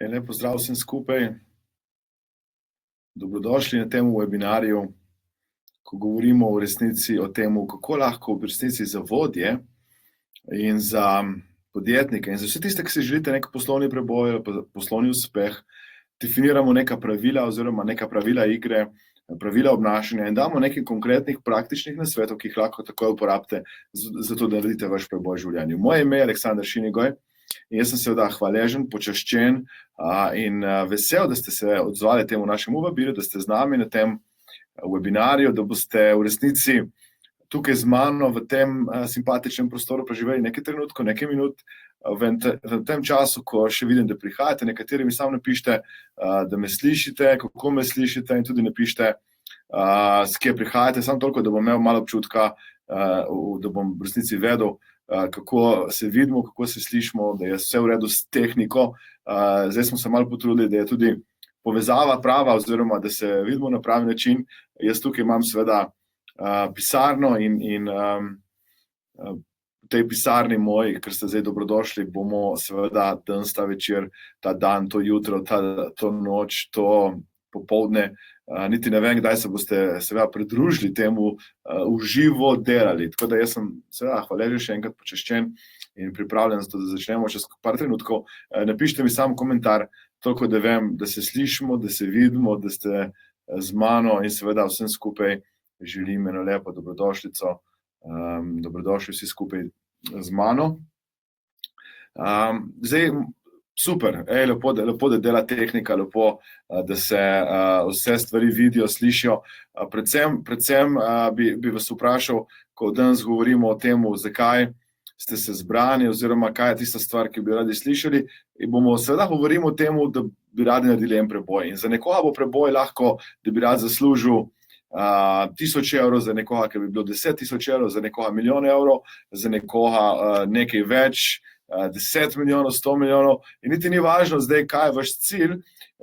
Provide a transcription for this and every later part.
Lep pozdrav vsem skupaj. Dobrodošli na tem webinarju, ko govorimo v resnici o tem, kako lahko v resnici za vodje in za podjetnike in za vse tiste, ki si želite nek poslovni preboj ali pa poslovni uspeh, definiramo neka pravila oziroma neka pravila igre, pravila obnašanja in damo nekaj konkretnih praktičnih nasvetov, ki jih lahko takoj uporabite, zato da naredite vaš preboj v življenju. Moje ime je Aleksandar Šinigoj. In jaz sem seveda hvaležen, počaščen in vesel, da ste se odzvali temu našemu vabilu, da ste z nami na tem webinarju, da boste v resnici tukaj z mano v tem simpatičnem prostoru preživeli nekaj trenutkov, nekaj minut, v tem času, ko še vidim, da prihajate, nekateri mi samo napišite, da me slišite, kako me slišite in tudi napišite, s kje prihajate, samo toliko, da bom imel malo občutka, da bom v resnici vedel, kako se vidimo, kako se slišimo, da je vse v redu s tehniko. Zdaj smo se malo potrudili, da je tudi povezava prava oziroma, da se vidimo na pravi način. Jaz tukaj imam seveda pisarno in v tej pisarni moj, ker ste zdaj dobrodošli, bomo seveda danes, ta večer, ta dan, to jutro, to noč, to popoldne, niti ne vem, kdaj se boste seveda pridružili temu v živo delali. Tako da jaz sem seveda hvaležen, še enkrat počaščen in pripravljen za to, da začnemo čez par trenutkov. Napišite mi sam komentar, toliko da vem, da se slišimo, da se vidimo, da ste z mano in seveda vsem skupaj želim eno lepo dobrodošlico. Dobrodošli vsi skupaj z mano. Zdaj, super, lepo, da dela tehnika, lepo, da se vse stvari vidijo, slišijo. Predvsem bi vas vprašal, ko danes govorimo o tem, zakaj ste se zbrani oziroma kaj je tista stvar, ki bi radi slišali, in bomo seveda govorimo o tem, da bi radi naredili en preboj. In za nekoga bo preboj lahko, da bi rad zaslužil 1000 evrov, za nekoga, ki bi bilo 10 000 evrov, za nekoga 1 milijon evrov, za nekoga nekaj več, 10 milijonov, 100 milijonov, in niti ni važno zdaj, kaj je vaš cilj.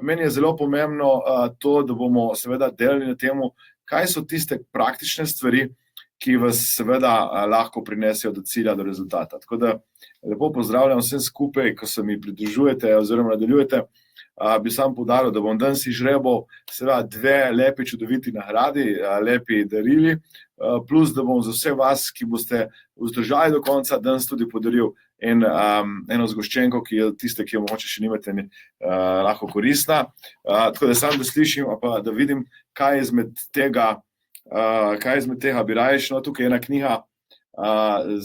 Meni je zelo pomembno to, da bomo seveda delali na temu, kaj so tiste praktične stvari, ki vas seveda lahko prinesejo do cilja, do rezultata. Tako da lepo pozdravljam vsem skupaj, ko se mi pridružujete oziroma nadaljujete. Bi sam poudaril, da bom danes izžrebal seveda 2 lepi, čudoviti nagradi, lepi darili, plus da bom za vse vas, ki boste vzdržali do konca, danes tudi podaril eno zgoščenko, ki je tiste, ki jo mogoče še nimate, lahko koristna. Tako da sam da slišim, pa da vidim, kaj izmed tega bi raješ. No, tukaj je ena knjiga,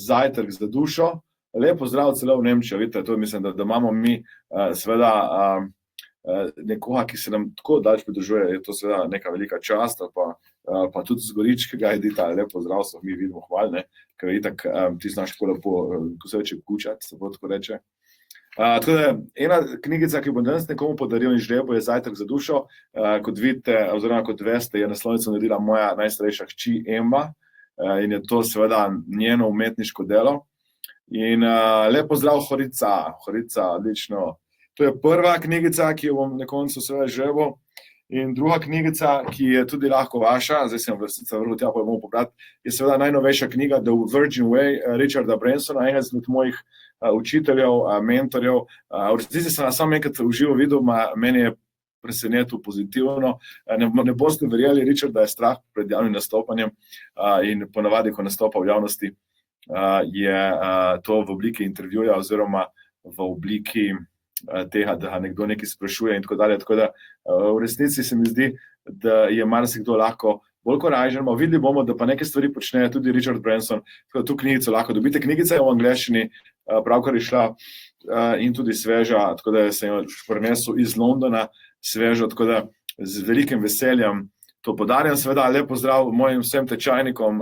Zajtrk za dušo. Lepo zdrav celo v Nemčijo, vidite, to mislim, da imamo mi seveda nekoga, ki se nam tako daleč pridružuje, je to seveda neka velika čast, pa tudi z Goričkega edita, lepo zdrav, so mi vidimo hvaljne, ker je itak ti znaš tako lepo, ko se reče kučati, se bo tako reče. Tako da ena knjigica, ki bom danes nekomu podaril in žrebo, je Zajtrk za dušo. Kot vidite, oziroma kot veste, je naslovnico naredila moja najstarejša hči Emma in je to seveda njeno umetniško delo. In lepo zdrav Horica, odlično. To je prva knjigica, ki jo bom na koncu seveda žrebal, in druga knjigica, ki je tudi lahko vaša, zdaj sem sicer vrhu tja, pa jo bomo pobrati, je seveda najnovejša knjiga The Virgin Way Richarda Bransona, enega izmed mojih učiteljev, mentorjev. V resnici sem sam enkrat v živo videl, meni je presenetil pozitivno. Ne boste verjeli, Richard, da je strah pred javnim nastopanjem in ponavadi, ko nastopa v javnosti, je to v obliki intervjuja oziroma v obliki tega, da nekdo nekaj sprašuje in tako dalje. Tako da v resnici se mi zdi, da je marsikdo lahko bolj korajžen. Videli bomo, da pa neke stvari počne tudi Richard Branson. Tako da tu knjigico lahko dobite. Knjigica je v angleščini, pravkar je šla in tudi sveža, tako da sem jo prinesel iz Londona svežo, tako da z velikim veseljem to podarjam. Seveda lepo zdrav mojim vsem tečajnikom,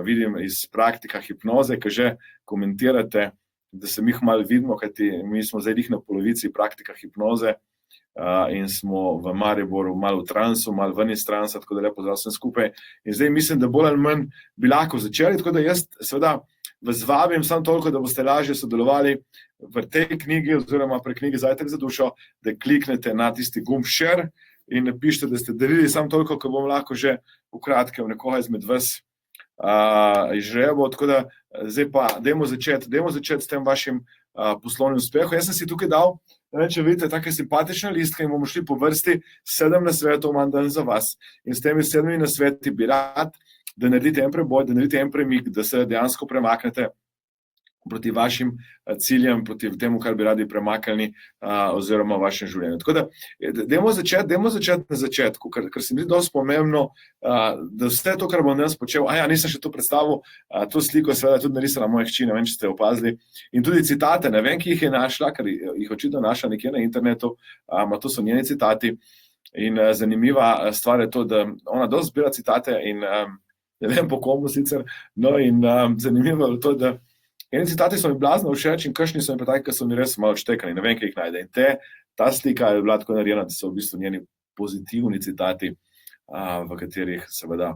vidim iz praktika hipnoze, ki že komentirate, da se mi malo vidimo, kajti mi smo zdaj na polovici praktika hipnoze in smo v Mariboru malo v transu, malo ven iz transa, tako da lepo zdrav vsem skupaj. In zdaj mislim, da bolj ali manj bi lahko začeli, tako da jaz seveda vas vabim samo toliko, da boste lažje sodelovali v tej knjigi oziroma pri knjigi Zajtrk za dušo, da kliknete na tisti gumb share in napišite, da ste darili samo toliko, ko bom lahko že v kratkem nekoga izmed vas izžrebal. Tako da zdaj pa dajmo začeti s tem vašim poslovnem uspehu. Jaz sem si tukaj dal, če vidite, take simpatične listke in bomo šli po vrsti 7 nasvetov imam dan za vas. In s temi 7 nasveti bi rad, da naredite en preboj, da naredite en premik, da se dejansko premaknete proti vašim ciljem, proti temu, kar bi radi premaknili oziroma v vašem življenju. Tako da, dajmo začeti na začetku, ker se mi zdi dosti pomembno, da vse to, kar bom danes počel, nisem še to predstavil, to sliko je seveda tudi narisala moja hči, ne vem, če ste opazili, in tudi citate, ne vem, ki jih je našla, ker jih očitno našla nekje na internetu, to so njeni citati in zanimiva stvar je to, da ona dosti zbira citate in ne vem po komu sicer, no in zanimivo je to, da eni citati so mi blazno všeč in kakšni so mi pa taki, ki so mi res malo odštekani, ne vem, kaj jih najde. In ta slika je bila tako narejena, da so v bistvu njeni pozitivni citati, v katerih seveda,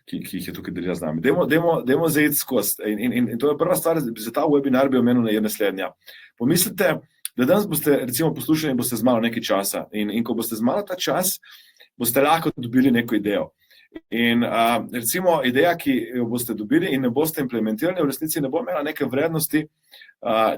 ki jih je tukaj delila z nami. Dajmo zajeti skozi. In to je prva stvar, za ta webinar bi omenil je naslednja. Pomislite, da danes boste recimo poslušali in boste z malo nekaj časa. In ko boste z malo ta čas, boste lahko dobili neko idejo. In recimo ideja, ki jo boste dobili in ne boste implementirali, v resnici ne bo imela neke vrednosti,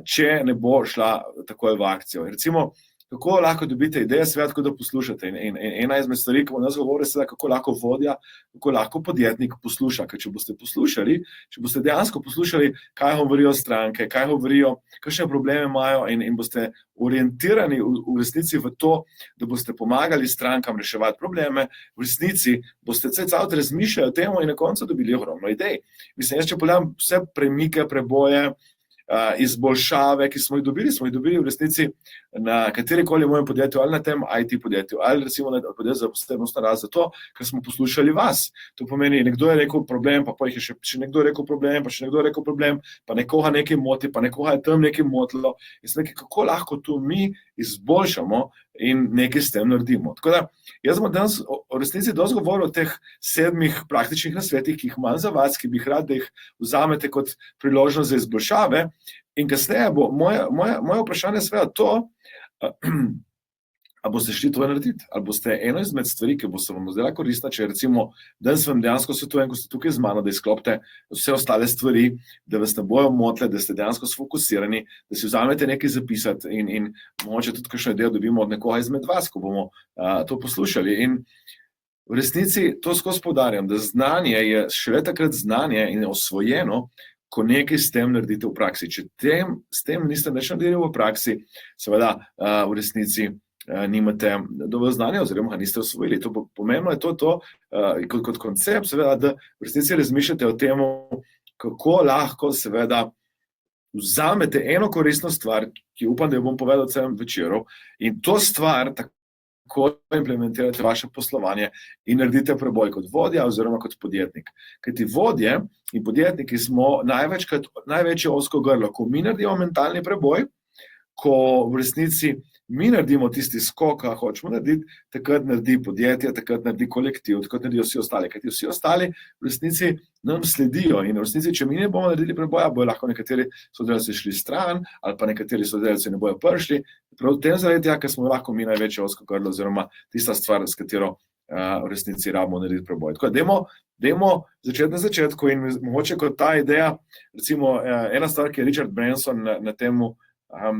če ne bo šla takoj v akcijo. Recimo, kako lahko dobite ideje, seveda tako da poslušate. In ena izmed stvari, ki bo nas govori, seveda, kako lahko vodja, kako lahko podjetnik posluša. Ker če boste poslušali, če boste dejansko poslušali, kaj govorijo stranke, kaj govorijo, kakšne probleme imajo in boste orientirani v resnici v to, da boste pomagali strankam reševati probleme, v resnici boste celo razmišljali o tem in na koncu dobili ogromno idej. Mislim, če pogledam vse premike, preboje, izboljšave, ki smo jih dobili v resnici na katerikoli mojem podjetju, ali na tem IT podjetju, ali recimo na podjetju za posebnostno rast, zato, ker smo poslušali vas. To pomeni, nekdo je rekel problem, pa jih je še nekdo rekel problem, pa še nekdo rekel problem, pa nekoga nekaj moti, pa nekoga je tam nekaj motilo. In sem nekaj, kako lahko to mi izboljšamo in nekaj s tem naredimo. Tako da, jaz bom danes v resnici dosti govoril o teh 7 praktičnih nasvetih, ki jih imam za vas, ki bi rad, da jih vzamete kot priložnost za izboljšave. In kasneje bo moje vprašanje seveda to, ali boste šli to narediti, ali boste eno izmed stvari, ki bo se vam zdela koristna, če recimo danes vam dejansko svetujem, ko ste tukaj z mano, da izklopite vse ostale stvari, da vas ne bojo motile, da ste dejansko sfokusirani, da si vzamete nekaj zapisati in mogoče tudi kakšno idejo dobimo od nekoga izmed vas, ko bomo to poslušali. In v resnici to skozi poudarjam, da znanje je šele takrat znanje in je osvojeno, ko nekaj s tem naredite v praksi. Če s tem niste nič naredili v praksi, seveda v resnici nimate dovolj znanja oziroma ga niste osvojili. Pomembno je to kot koncept, seveda, da v resnici razmišljate o tem, kako lahko seveda vzamete eno koristno stvar, ki upam, da jo bom povedal celem večeru, in to stvar tako implementirate vaše poslovanje in naredite preboj kot vodja oziroma kot podjetnik. Kajti vodje in podjetniki smo največje ozko grlo, ko mi naredimo mentalni preboj, ko v resnici mi naredimo tisti skok, ki hočemo narediti, takrat naredi podjetje, takrat naredi kolektiv, takrat naredijo vsi ostali. Kajti vsi ostali v resnici nam sledijo in v resnici, če mi ne bomo naredili preboja, bojo lahko nekateri sodelavci šli stran ali pa nekateri sodelavci ne bojo prišli. Prav v tem zaradi, ker smo lahko mi največje ozko grlo oziroma tista stvar, s katero v resnici rabimo narediti preboj. Tako da dajmo začeti na začetku in mogoče kot ta ideja, recimo ena stvar, ki je Richard Branson na temu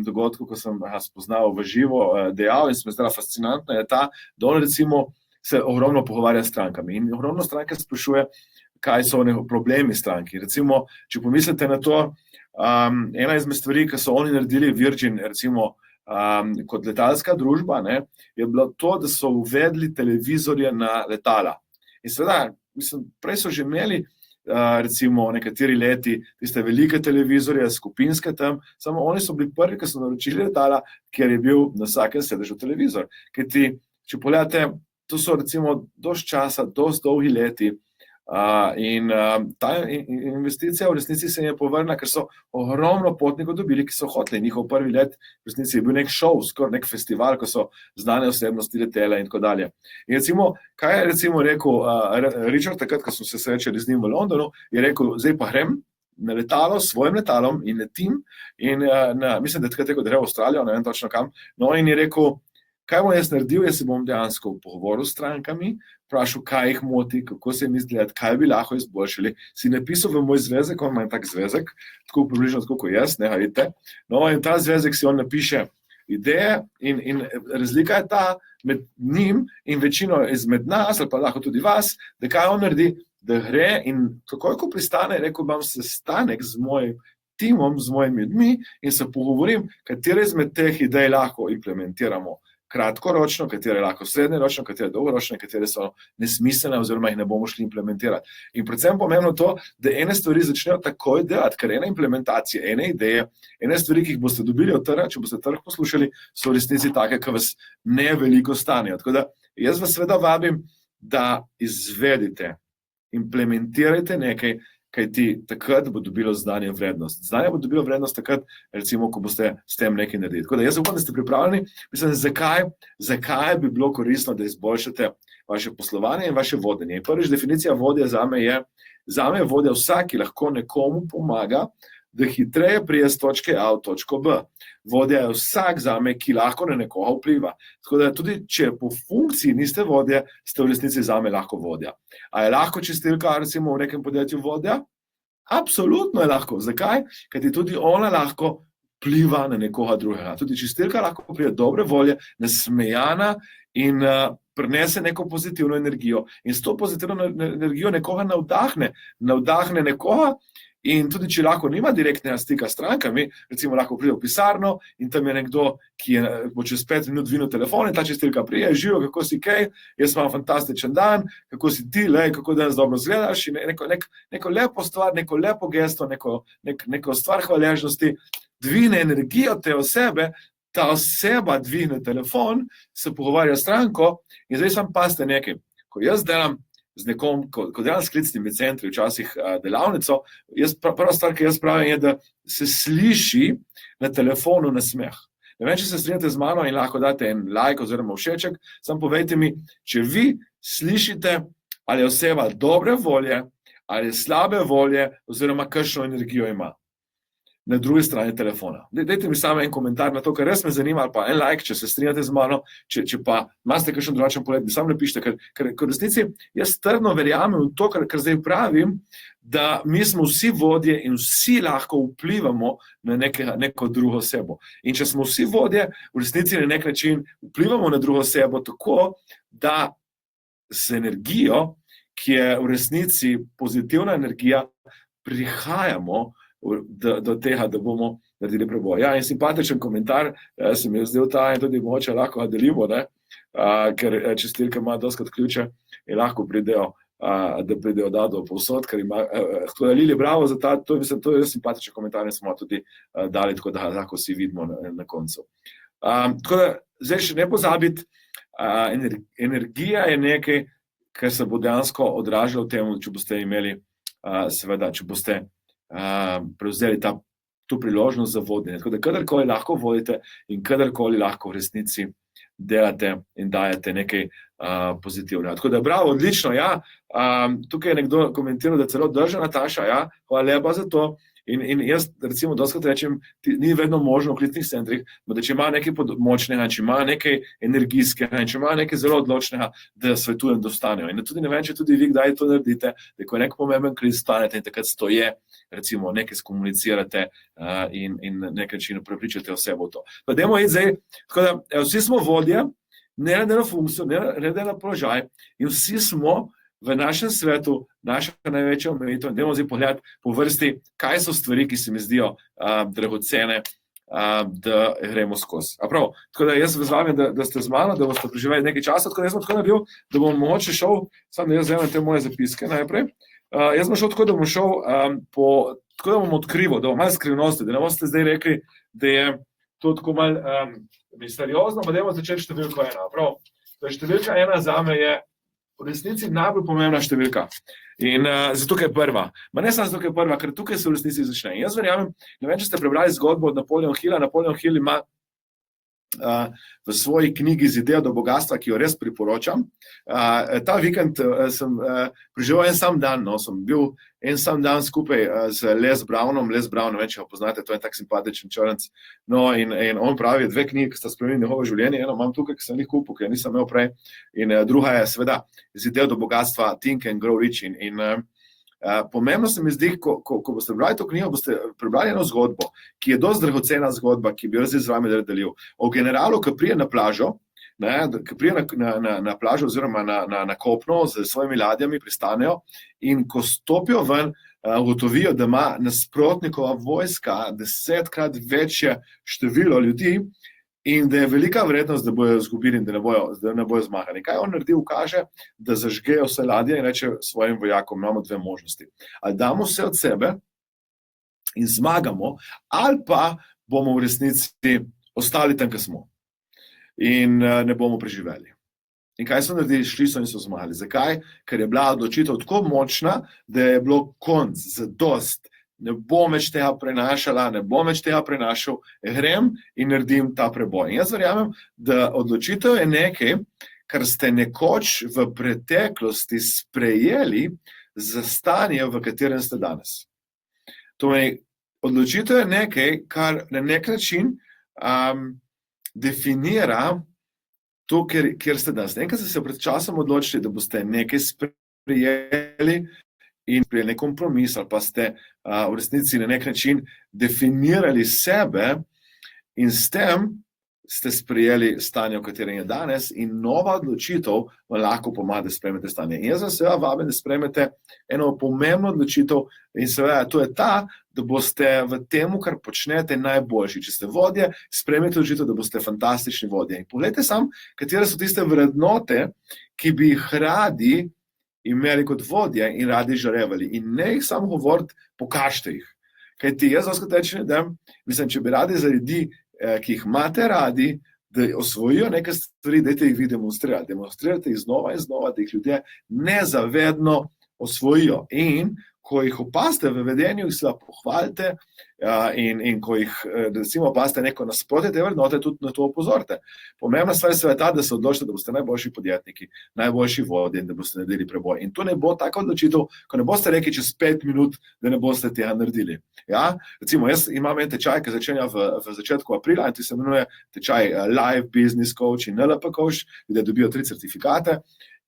dogodku, ko sem ga spoznal v živo, dejal in se mi zdela fascinantna, je ta, da on recimo se ogromno pogovarja s strankami in ogromno stranke sprašuje, kaj so problemi stranki. Recimo, če pomislite na to, ena izmed stvari, ki so oni naredili Virgin, recimo kot letalska družba, je bilo to, da so uvedli televizorje na letala. In seveda, prej so že imeli recimo nekateri leti tiste velike televizorje, skupinske tam, samo oni so bili prvi, ki so naročili letala, kjer je bil na vsakem sedežu televizor. Kajti, če pogledate, to so recimo dosti časa, dosti dolgi leti in ta investicija v resnici se je povrnila, ker so ogromno potnikov dobili, ki so hoteli. Njihov prvi let v resnici je bil nek šov, skoraj nek festival, ko so znane osebnosti letele in tako dalje. In recimo, kaj je recimo rekel Richard takrat, ko smo se srečali z njim v Londonu, je rekel, zdaj pa grem na letalo s svojim letalom in letim in mislim, da takrat rekel, da gre v Avstralijo, ne vem točno kam, no in je rekel, kaj bom jaz naredil? Jaz se bom dejansko pogovoril s strankami, vprašal, kaj jih moti, kako se jim izgleda, kaj bi lahko izboljšali. Si napisal v moj zvezek, on ima tak zvezek, tako približno tako kot jaz, ne, vidite. No, in ta zvezek si on napiše ideje in razlika je ta med njim in večino izmed nas, ali pa lahko tudi vas, da kaj on naredi, da gre in takoj, ko pristane, rekel, imam sestanek z mojim timom, z mojimi ljudmi in se pogovorim, katere izmed teh idej lahko implementiramo kratkoročno, katere lahko srednjeročno, katere dolgoročno, katere so nesmiselne oziroma jih ne bomo šli implementirati. In predvsem pomembno to, da ene stvari začnejo takoj delati, ker ene implementacije, ene ideje, ene stvari, ki jih boste dobili od trga, če boste trg poslušali, so v resnici take, ki vas ne veliko stanejo. Tako da jaz vas seveda vabim, da izvedite, implementirajte nekaj, kajti takrat bo dobilo znanje vrednost. Znanje bo dobilo vrednost takrat, recimo, ko boste s tem nekaj naredili. Tako da jaz upam, da ste pripravljeni. Mislim, zakaj bi bilo koristno, da izboljšate vaše poslovanje in vaše vodenje. In prvič, definicija vodje zame je vodja vsak, ki lahko nekomu pomaga, da hitreje pride z točke A v točko B. Vodja je vsak zame, ki lahko na nekoga vpliva. Tako da tudi, če po funkciji niste vodje, ste v resnici zame lahko vodja. A je lahko čistilka, recimo v nekem podjetju vodja? Absolutno je lahko. Zakaj? Kajti tudi ona lahko vpliva na nekoga drugega. Tudi čistilka lahko pride dobre volje, nasmejana in prinese neko pozitivno energijo. In s to pozitivno energijo nekoga navdahne nekoga. In tudi, če lahko nima direktnega stika s strankami, recimo lahko pride v pisarno in tam je nekdo, ki bo čez 5 minut dvignil telefon in ta čistilka prije, živo, kako si kaj, jaz imam fantastičen dan, kako si ti, kako danes dobro izgledaš in neko lepo stvar, neko lepo gesto, neko stvar hvaležnosti, dvigne energijo te osebe, ta oseba dvigne telefon, se pogovarja s stranko in zdaj sam paste nekaj. Ko jaz delam z nekom, ko delam s klicnimi centri, včasih delavnico, prva stvar, ki jaz pravim, je, da se sliši na telefonu nasmeh. Ne vem, če se strinjate z mano in lahko date en like oziroma všeček, samo povejte mi, če vi slišite, ali je oseba dobre volje, ali je slabe volje, oziroma kakšno energijo ima na drugi strani telefona. Dajte mi samo en komentar na to, kar res me zanima, ali pa en like, če se strinjate z mano, če pa imate kakšen drugačen pogled, mi samo napišite, ker v resnici jaz trdno verjamem v to, kar zdaj pravim, da mi smo vsi vodje in vsi lahko vplivamo na neko drugo osebo. In če smo vsi vodje, v resnici na nek način vplivamo na drugo osebo tako, da z energijo, ki je v resnici pozitivna energija, prihajamo do tega, da bomo naredili preboj. Ja, in simpatičen komentar se mi je zdel ta in tudi mogoče lahko delimo, ker čistilka ima doskrat ključe in lahko pridejo do povsod, ker ima, Lili, bravo za ta, to je simpatičen komentar in smo tudi dali, tako da lahko si vidimo na koncu. Tako da, zdaj še ne pozabiti, energija je nekaj, kar se bo dejansko odražalo v tem, če boste imeli, seveda, če boste prevzeli to priložnost za vodenje. Tako da kadarkoli lahko vodite in kadarkoli lahko v resnici delate in dajete nekaj pozitivnega. Tako da bravo, odlično, ja. Tukaj je nekdo komentiral, da celo drža Nataša, ja, hvala lepa za to. In jaz recimo doskrat rečem, ni vedno možno v klicnih centrih, da če ima nekaj močnega, če ima nekaj energijskega in če ima nekaj zelo odločnega, da svetujem, da vstanejo. In tudi ne vem, če tudi vi kdaj to naredite, da ko je nek pomemben klic vstanete in takrat stoje, recimo nekaj skomunicirate in nekaj način prepričate osebo v to. Pa dajmo iti zdaj, tako da vsi smo vodje, ne glede na funkcijo, ne glede na položaj in vsi smo v našem svetu, naša največja omejitev, dajmo zdaj pogledati po vrsti, kaj so stvari, ki se mi zdijo dragocene, da gremo skozi. Prav, tako da jaz vas vabim, da ste z mano, da boste preživeli nekaj časa, tako da jaz bom tako naredil, da bom mogoče šel, samo da jaz vzamem te moje zapiske najprej, jaz bom šel tako, da bom šel tako, da bom odkrival, da bom malo skrivnosti, da ne boste zdaj rekli, da je to tako malo misteriozno, pa dajmo začeti številko 1. Prav, to je številka 1 zame je v resnici najbolj pomembna številka. In zato, ker je prva. Ma ne samo zato, ker je prva, ker tukaj se v resnici začne. Jaz verjamem, ne vem, če ste prebrali zgodbo od Napoleon Hilla. Napoleon Hill ima v svoji knjigi Z idejo do bogatstva, ki jo res priporočam. Ta vikend sem preživel en sam dan, sem bil en sam dan skupaj z Les Brownom. Les Brown, ne vem, če ga poznate, to je tak simpatičen črnc. In on pravi 2 knjigi, ki sta spremenili njegovo življenje. Eno imam tukaj, ki sem jih kupil, ki jo nisem imel prej. In druga je seveda Z idejo do bogatstva, Think and Grow Rich. Pomembno se mi zdi, ko boste prebrali to knjigo, boste prebrali eno zgodbo, ki je dosti dragocena zgodba, ki bi jo z vami delil. O generalu, ki prije na plažo, ki prije na plažo oziroma na kopno z svojimi ladjami, pristanejo, in ko stopijo ven, ugotovijo, da ima nasprotnikova vojska 10-krat večje število ljudi, in da je velika verjetnost, da bojo izgubili in da ne bojo zmagali. Kaj on naredi? Ukaže, da zažgejo vse ladje in reče svojim vojakom, imamo 2 možnosti. Ali damo vse od sebe in zmagamo, ali pa bomo v resnici ostali tam, kjer smo in ne bomo preživeli. In kaj so naredili? Šli so in so zmagali. Zakaj? Ker je bila odločitev tako močna, da je bilo konc, zadost. Ne bom več tega prenašala, ne bom več tega prenašal, grem in naredim ta preboj. In jaz verjamem, da odločitev je nekaj, kar ste nekoč v preteklosti sprejeli za stanje, v katerem ste danes. Torej, odločitev je nekaj, kar na nek način definira to, kjer ste danes. Enkrat ste se pred časom odločili, da boste nekaj sprejeli in prijeli kompromis, ali pa ste v resnici na nek način definirali sebe in s tem ste sprejeli stanje, v katerem je danes, in nova odločitev vam lahko pomaga, da sprejmete stanje. In jaz vas seveda vabim, da sprejmete eno pomembno odločitev in seveda to je ta, da boste v tem, kar počnete, najboljši. Če ste vodje, sprejmete odločitev, da boste fantastični vodje. In pogledajte sam, katere so tiste vrednote, ki bi jih radi imeli kot vodje in radi žarevali. In ne jih samo govoriti, pokažite jih. Kajti jaz vas kot rečem, da mislim, če bi radi za ljudi, ki jih imate radi, da osvojijo neke stvari, dajte jih vi demonstrirati. Demonstrirate jih znova in znova, da jih ljudje nezavedno osvojijo. In ko jih opazite v vedenju, jih seveda pohvalite in ko jih, recimo, opazite neko nasprotje te vrednote, tudi na to opozorite. Pomembna stvar je ta, da se odločite, da boste najboljši podjetniki, najboljši vodje in da boste naredili preboj. In to ne bo taka odločitev, ko ne boste rekli čez 5 minut, da ne boste tega naredili. Ja? Recimo, jaz imam en tečaj, ki začenja v začetku aprila in ti se imenuje tečaj Live Business Coach in NLP Coach, da dobijo 3 certifikate.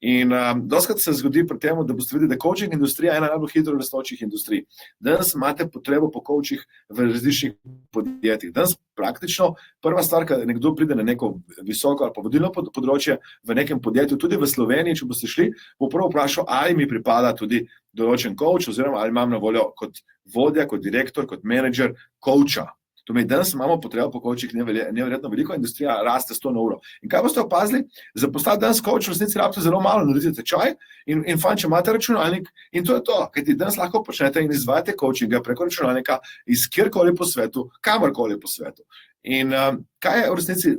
In dostakrat se zgodi pri tem, da boste videli, da coaching industrija je ena najbolj hitro rastočih industrij. Danes imate potrebo po coachih v različnih podjetjih. Danes praktično prva stvar, kad nekdo pride na neko visoko ali pa vodilno področje v nekem podjetju, tudi v Sloveniji, če boste šli, bo prvo vprašal, ali mi pripada tudi določen coach oziroma ali imam na voljo kot vodja, kot direktor, kot menedžer coacha. Torej, danes imamo potrebo po coachih neverjetno veliko, industrija raste 100 na uro. In kaj boste opazili? Za postati danes coach v resnici rabite zelo malo, naredite tečaj in fajn, če imate računalnik, in to je to, kajti danes lahko počnete in izvajate coachinga preko računalnika iz kjerkoli po svetu, kamorkoli po svetu. In kaj je v resnici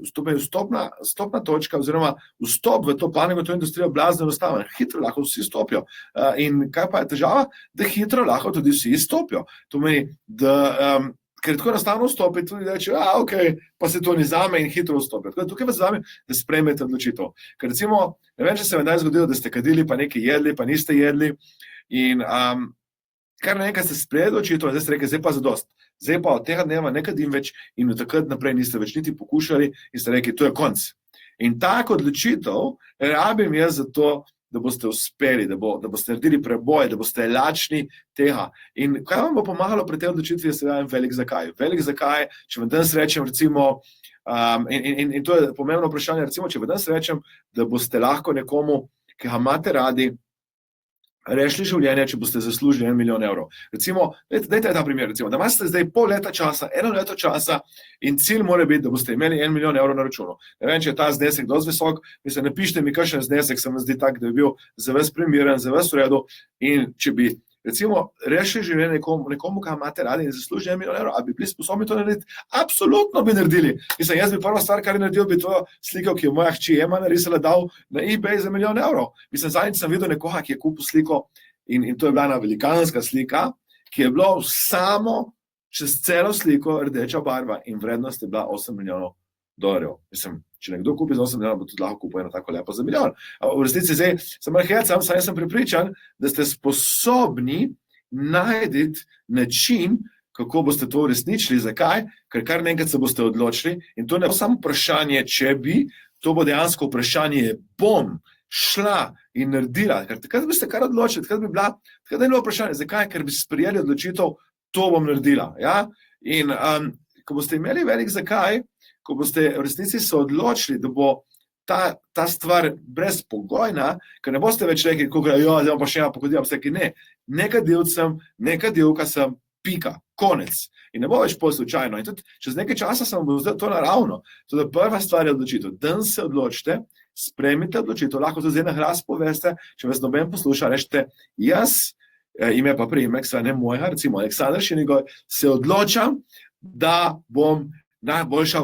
vstopna točka oziroma vstop v to panogo, v to industrijo blazno enostaven. Hitro lahko vsi stopijo. In kaj pa je težava? Da hitro lahko tudi vsi stopijo. To pomeni, da ker tako enostavno vstopi, tudi reče, ok, pa se to ni zame in hitro vstopi. Tukaj vas zame, da sprejmete odločitev. Ker recimo, ne vem, če se vam daj zgodilo, da ste kadili, pa nekaj jedli, pa niste jedli in kar nekaj ste sprejeli odločitev, zdaj ste rekli, zdaj pa zadost. Zdaj pa od tega dneva ne kadim več in od takrat naprej niste več niti pokušali in ste rekli, to je konc. In tako odločitev rabim jaz za to, da boste uspeli, da boste naredili preboj, da boste lačni tega. In kaj vam bo pomagalo pri tej odločitvi, je seveda velik zakaj. Velik zakaj, če vam danes rečem, recimo, in to je pomembno vprašanje, recimo, če vam danes rečem, da boste lahko nekomu, ki ga imate radi, rešili življenje, če boste zaslužili 1 milijon evrov. Recimo, dajte ta primer, recimo, da imate zdaj pol leta časa, 1 leto časa in cilj mora biti, da boste imeli 1 milijon evrov na računu. Ne vem, če je ta znesek dosti visok, mislim, napišite mi kakšen znesek, se mi zdi tak, da bi bil za vas primeren, za vas v redu, in če bi recimo rešili življenje nekomu, ki imate radi in zaslužili 1 milijon evrov, ali bi bili sposobni to narediti? Absolutno bi naredili. Mislim, jaz bi prva stvar, kar je naredil, bi to sliko, ki je moja hči Ema narisala, dal na eBay za 1 milijon evrov. Mislim, zadnjič sem videl nekoga, ki je kupil sliko in to je bila ena velikanska slika, ki je bila samo čez celo sliko rdeča barva in vrednost je bila 8 milijonov dolarjev. Mislim, če nekdo kupi za 8 milijonov, bo tudi lahko kupil eno tako lepo za milijon. V resnici zdaj, sem prepričan, da ste sposobni najti način, kako boste to uresničili. Zakaj? Ker kar nekaj se boste odločili in to ne bo samo vprašanje, če bi, to bo dejansko vprašanje, bom šla in naredila. Ker takrat bi ste kar odločili, takrat ne bilo vprašanje, zakaj? Ker bi sprejeli odločitev, to bom naredila. Ja? In ko boste imeli velik zakaj, ko boste v resnici se odločili, da bo ta stvar brezpogojna, ker ne boste več rekli, zdaj pa še ena pohodila, ne, neka delka sem, pika, konec. In ne bo več pol slučajno. In tudi čez nekaj časa se vam bo to naravno. Tudi prva stvar je odločitev. Dan se odločite, sprejmite odločitev, lahko tudi zdaj na glas poveste, če vas noben posluša, rečete, jaz, ime pa priimek, ne mojega, recimo Aleksandar Šinigoj, se odločam, da bom najboljši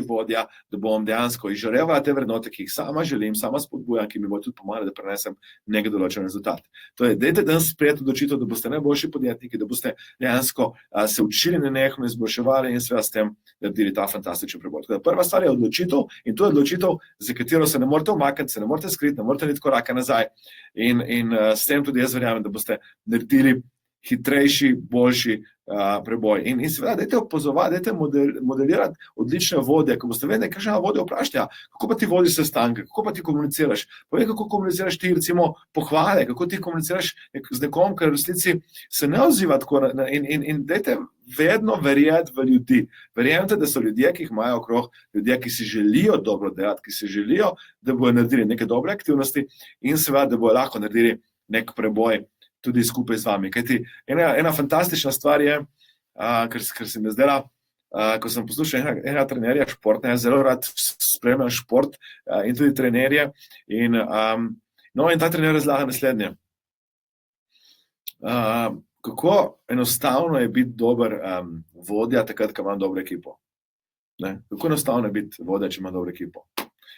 vodja, da bom dejansko izžarevala te vrednote, ki jih sama želim, sama spodbujam, ki mi bo tudi pomagali, da prenesem nekaj določen rezultat. To je, dajte danes sprejeti odločitev, da boste najboljši podjetniki, da boste dejansko se učili nenehno, izboljševali in seveda s tem naredili ta fantastičen preboj. Prva stvar je odločitev in to je odločitev, za katero se ne morete umakniti, se ne morete skriti, ne morete niti koraka nazaj. In s tem tudi jaz verjamem, da boste naredili hitrejši, boljši preboj. In seveda, dajte opazovati, dajte modelirati odlične vodje, ko boste vedeli, kakšna vodja vprašanja, kako pa ti vodiš sestanke, kako pa ti komuniciraš, povej, kako komuniciraš ti recimo pohvale, kako ti komuniciraš z nekom, ker v resnici se ne odziva tako in dajte vedno verjeti v ljudi. Verjemite, da so ljudje, ki jih imajo okrog, ljudje, ki si želijo dobro delati, ki si želijo, da bojo naredili neke dobre aktivnosti in seveda, da bojo lahko naredili nek preboj tudi skupaj z vami. Kajti ena fantastična stvar je, ker se mi zdela, ko sem poslušal enega trenerja športne, zelo rad spremljam šport in tudi trenerje. In ta trener razlaga naslednje. Kako enostavno je biti dober vodja takrat, ko imam dobro ekipo. Kako enostavno je biti vodja, če imam dobro ekipo.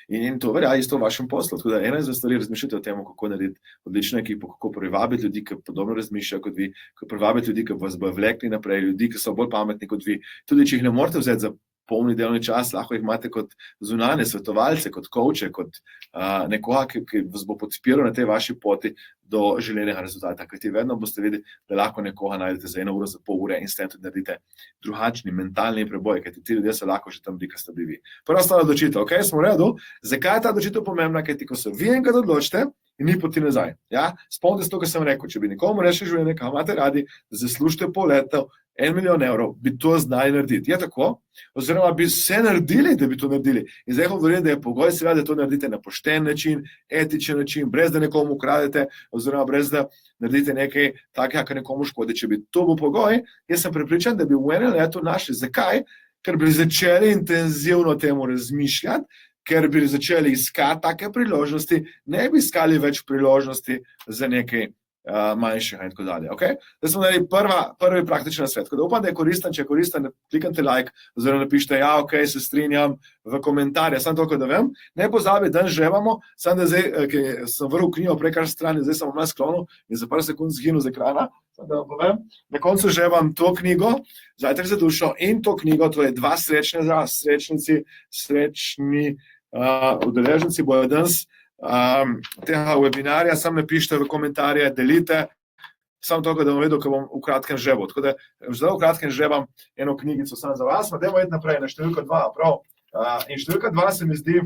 In to verja isto v vašem poslu. Tako da ena izmed stvari, razmišljate o tem, kako narediti odlično ekipo, kako privabiti ljudi, ki podobno razmišljajo kot vi, kako privabiti ljudi, ki vas bojo vlekli naprej, ljudi, ki so bolj pametni kot vi. Tudi če jih ne morete vzeti za polni delovni čas, lahko jih imate kot zunanje svetovalce, kot coache, kot nekoga, ki vas bo podpiral na tej vaši poti do želenega rezultata. Kajti vedno boste videli, da lahko nekoga najdete za 1 uro, za pol ure in s tem tudi naredite drugačni mentalni preboj, kajti ti ljudje so lahko že tam, ki ste bili vi. Prva stvar odločitev, smo v redu. Zakaj je ta odločitev pomembna? Kajti ko se vi enkrat odločite, in ni poti nazaj. Spomnite se to, kar sem rekel, če bi nikomu rešili življenje, kaj imate radi, da zaslužite pol leta 1 milijon evrov, bi to znali narediti. Je tako? Oziroma bi vse naredili, da bi to naredili. In zdaj govorim, da je pogoj seveda, da to naredite na pošten način, etičen način, brez da nekomu ukradete, oziroma brez da naredite nekaj takega, kar nekomu škodi. Če bi to bil pogoj, jaz sem prepričan, da bi v 1 letu našli. Zakaj? Ker bi začeli intenzivno temu razmišljati, ker bi začeli iskati take priložnosti, ne bi iskali več priložnosti za nekaj manjšega in tako dalje. Zdaj smo naredili prvi praktičen svet. Upam, da je koristen, če je koristen, kliknite like, oziroma napišite, se strinjam v komentarje. Samo toliko, da vem. Ne pozabi, dan žrebamo, samo da zdaj, ki sem vrl knjigo prekar strani, zdaj sem malo sklonil in za par sekund zginil z ekrana. Samo da vam povem, na koncu žrebam to knjigo, Zajtrk za dušo in to knjigo, to je 2 srečni udeleženci bojo danes tega webinarja, samo napišite v komentarje, delite, samo toliko, da bom vedel, ko bom v kratkem žrebal. Tako da zelo v kratkem žrebam eno knjigico samo za vas, dajmo iti naprej na številko 2, prav. In številka 2 se mi zdi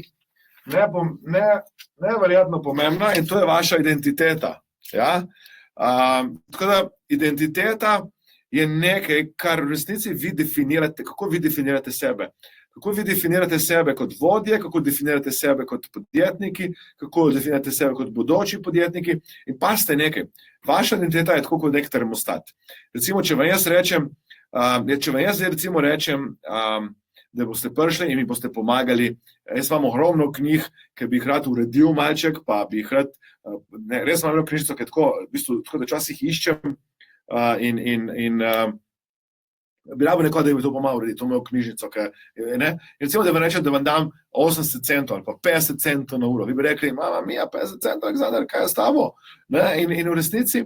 neverjetno pomembna in to je vaša identiteta. Tako da identiteta je nekaj, kar v resnici vi definirate, kako vi definirate sebe. Kako vi definirate sebe kot vodje, kako definirate sebe kot podjetniki, kako definirate sebe kot bodoči podjetniki. In pazite nekaj, vaša identiteta je tako kot nek termostat. Recimo, če vam jaz rečem, da boste prišli in mi boste pomagali, jaz imam ogromno knjig, ki bi jih rad uredil malček, pa bi jih rad, res imam knjižico, ki tako da časih iščem in bi rabo nekoga, da mi to pomaga urediti, to mojo knjižnico. Recimo, da vam rečem, da vam dam 80 centov ali pa 50 centov na uro. Vi bi rekli, mama mija, 50 centov, Aleksandar, kaj je s tabo? In v resnici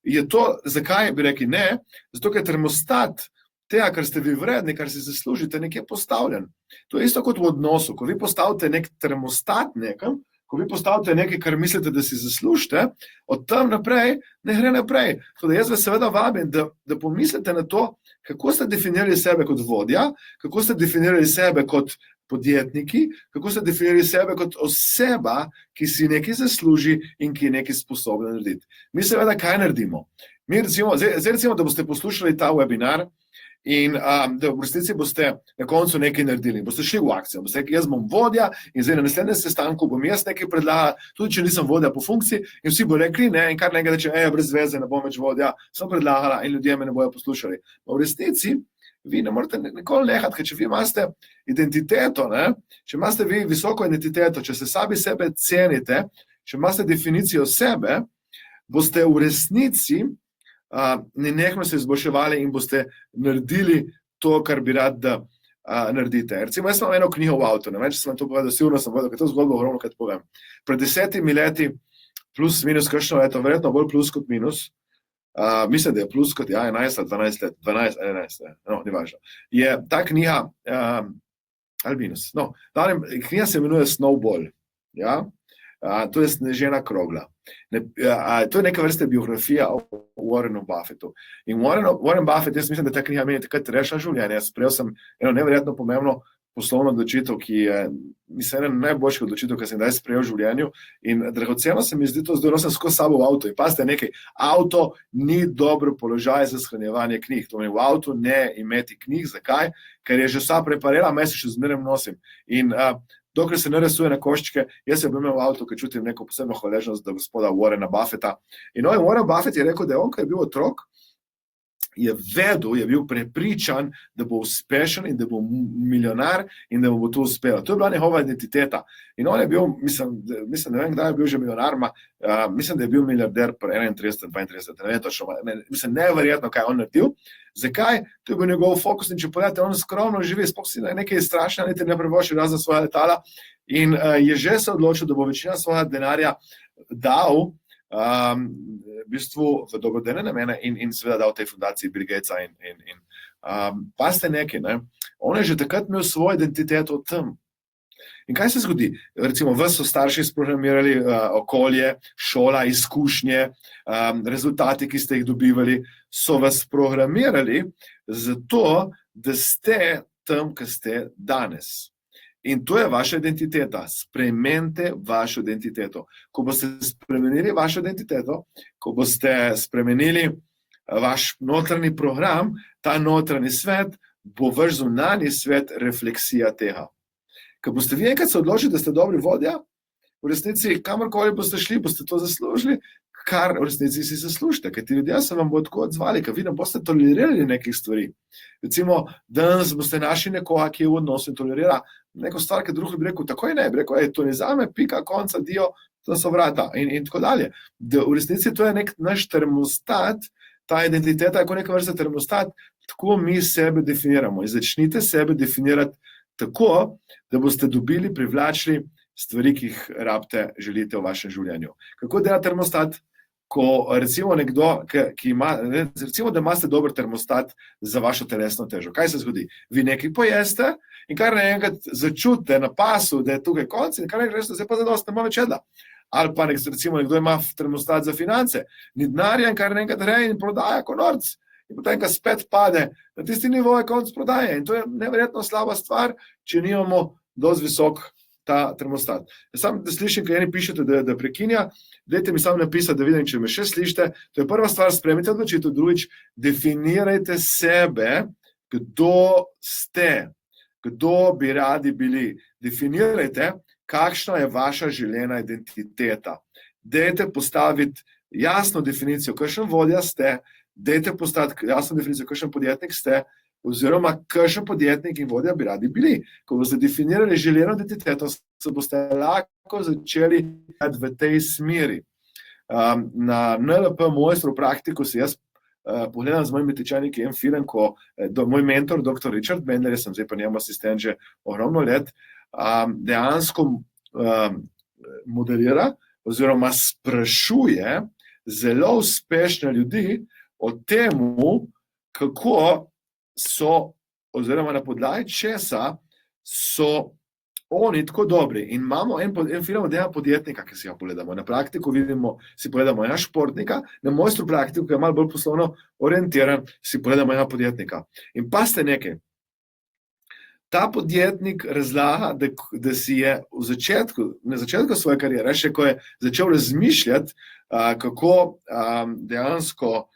je to, zakaj bi rekli ne? Zato, ker termostat tega, kar ste vi vredni, kar si zaslužite, nekje postavljen. To je isto kot v odnosu. Ko vi postavite nek termostat nekam, ko vi postavite nekaj, kar mislite, da si zaslužite, od tam naprej ne gre naprej. Tudi jaz vas seveda vabim, da pomislite na to, kako ste definirali sebe kot vodja, kako ste definirali sebe kot podjetniki, kako ste definirali sebe kot oseba, ki si nekaj zasluži in ki je nekaj sposobna narediti. Mi seveda kaj naredimo? Mi recimo, da boste poslušali ta webinar in da v resnici boste na koncu nekaj naredili, boste šli v akcijo, boste rekli, jaz bom vodja in zdaj na naslednjem sestanku bom jaz nekaj predlagal, tudi če nisem vodja po funkciji, in vsi bo rekli, ne, in kar nekaj reče, brez veze, ne bom več vodja, sem predlagala in ljudje me ne bojo poslušali. V resnici vi ne morete nikoli nehati, ker če vi imate identiteto, ne, če imate vi visoko identiteto, če se sami sebe cenite, če imate definicijo sebe, boste v resnici nenehno se izboljševali in boste naredili to, kar bi rad, da naredite. Recimo, jaz imam eno knjigo v avtu, ne vem, če sem vam to povedal, silno sem povedal, ker to zgodbo ogromno krat povem. Pred 10 leti, plus, minus, kakšno leto, verjetno bolj plus kot minus, mislim, da je plus kot 11 ali 12 let, 12, 11, no, ni važno. Je ta knjiga, ali minus, no, knjiga se imenuje Snowball, ja, to je Snežena krogla. To je neka vrsta biografija o Warrenu Buffettu. In Warren Buffett, jaz mislim, da ta knjiga meni takrat rešila življenje. Jaz sprejel sem eno neverjetno pomembno poslovno odločitev, ki je, mislim, ena najboljših odločitev, ki sem kdaj sprejel v življenju. In dragoceno se mi zdi to, zdaj nosim skozi sabo v avto. In pazite nekaj, avto ni dober položaj za shranjevanje knjig. To mi v avtu ne imeti knjig. Zakaj? Ker je že vsa preparela, me se še zmeraj nosim. In dokler se ne resuje na koščke, jaz se imel v avtu, ker čutim neko posebno hvaležnost do gospoda Warrena Buffetta. In Warren Buffett je rekel, da je on, ko je bil otrok, je vedel, je bil prepričan, da bo uspešen in da bo milijonar in da bo to uspelo. To je bila njegova identiteta. In on je bil, mislim, ne vem, kdaj je bil že milijonar, mislim, da je bil milijarder pri 31, 32, ne vem točno, mislim, neverjetno, kaj je on naredil. Zakaj? To je bil njegov fokus in če pogledate, on skromno živi, sploh si nekaj strašno, niti ne privošči razen svoja letala in je že se odločil, da bo večina svojega denarja dal v bistvu v dobrodelne namene in seveda dal tej fundaciji Bill Gatesa in pazite nekaj, ne? On je že takrat imel svojo identiteto tam. In kaj se zgodi? Recimo, vas so starši sprogramirali okolje, šola, izkušnje, rezultati, ki ste jih dobivali, so vas programirali zato, da ste tam, kjer ste danes. In to je vaša identiteta. Spremenite vašo identiteto. Ko boste spremenili vašo identiteto, ko boste spremenili vaš notranji program, ta notranji svet bo vaš zunanji svet refleksija tega. Ko boste vi enkrat se odločili, da ste dobri vodja, v resnici, kamorkoli boste šli, boste to zaslužili, kar v resnici si zaslužite, ker ti ljudje se vam bo tako odzvali, ker vi ne boste tolerirali nekih stvari. Recimo, danes boste našli nekoga, ki je v odnosu in tolerira neko stvar, ki drugi bi rekel, takoj ne, bi rekel, to ni zame, pika, konca, dio, to so vrata in tako dalje. Da v resnici to je nek naš termostat, ta identiteta je kot neka vrsta termostat, tako mi sebe definiramo in začnite sebe definirati tako, da boste dobili, privlačili stvari, ki jih rabite, želite v vašem življenju. Kako dela termostat? Ko recimo nekdo, ki ima, recimo, da imate dober termostat za vašo telesno težo. Kaj se zgodi? Vi nekaj pojeste in kar naenkrat začutite na pasu, da je tukaj konc in kar naenkrat rečete, zdaj pa zadost, ne bom več jedla. Ali pa recimo nekdo ima termostat za finance, ni denarja in kar naenkrat reje in prodaja kot norc. In potem, ko spet pade, na tisti nivo je konc prodaje. In to je neverjetno slaba stvar, če nimamo dosti visok ta termostat. Jaz sam, da slišim, kaj eni pišete, da prekinja, dajte mi samo napisati, da vidim, če me še slišite. To je prva stvar, spremite odločitev. Drugič, definirajte sebe, kdo ste, kdo bi radi bili. Definirajte, kakšna je vaša želena identiteta. Dajte postaviti jasno definicijo, kakšen vodja ste, dajte postaviti jasno definicijo, kakšen podjetnik ste, oziroma kakšen podjetnik in vodja bi radi bili. Ko boste definirali želeno identiteto, se boste lahko začeli v tej smeri. Na NLP Mojstru Praktiku si jaz pogledam z mojimi tečajniki en film, ko moj mentor, dr. Richard Bandler, sem zdaj pa njemu asistent že ogromno let, dejansko modelira oziroma sprašuje zelo uspešne ljudi o temu, kako so, oziroma na podlagi česa so oni tako dobri. In imamo en film od enega podjetnika, ki si ga pogledamo. Na praktiko vidimo, si pogledamo ena športnika, na mojstru praktiko, ki je malo bolj poslovno orientiran, si pogledamo ena podjetnika. In paste nekaj. Ta podjetnik razlaga, da si je na začetku svoje karijere, še ko je začel razmišljati, kako dejansko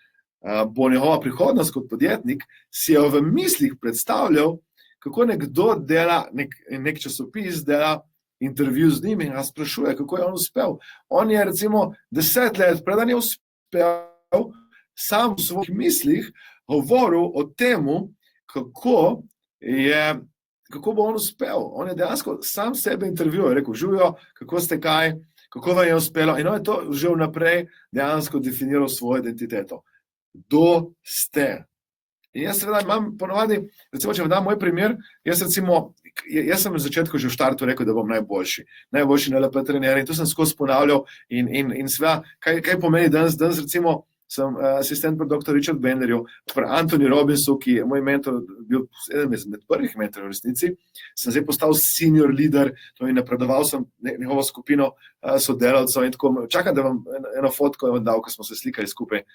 bo njegova prihodnost kot podjetnik, si je v mislih predstavljal, kako nekdo dela, nek časopis dela intervju z njim in ga sprašuje, kako je on uspel. On je recimo 10 let, preden je uspel, sam v svojih mislih govoril o temu, kako bo on uspel. On je dejansko sam sebe intervjuval, rekel, Žujo, kako ste kaj, kako vam je uspelo. In on je to že vnaprej dejansko definiral svojo identiteto. Kdo ste? In jaz seveda imam ponovadi, recimo, če vam dam moj primer, jaz sem na začetku že v štartu rekel, da bom najboljši NLP trener in to sem skozi ponavljal in seveda, kaj pomeni danes recimo, sem asistent pri dr. Richard Benderju, pri Anthony Robbinsu, ki je moj mentor, bil eden izmed prvih mentorjev v resnici, sem zdaj postal senior leader, to je napredoval sem njegovo skupino sodelavcev in tako, čakam, da vam eno fotko vam dal, ko smo se slikali skupaj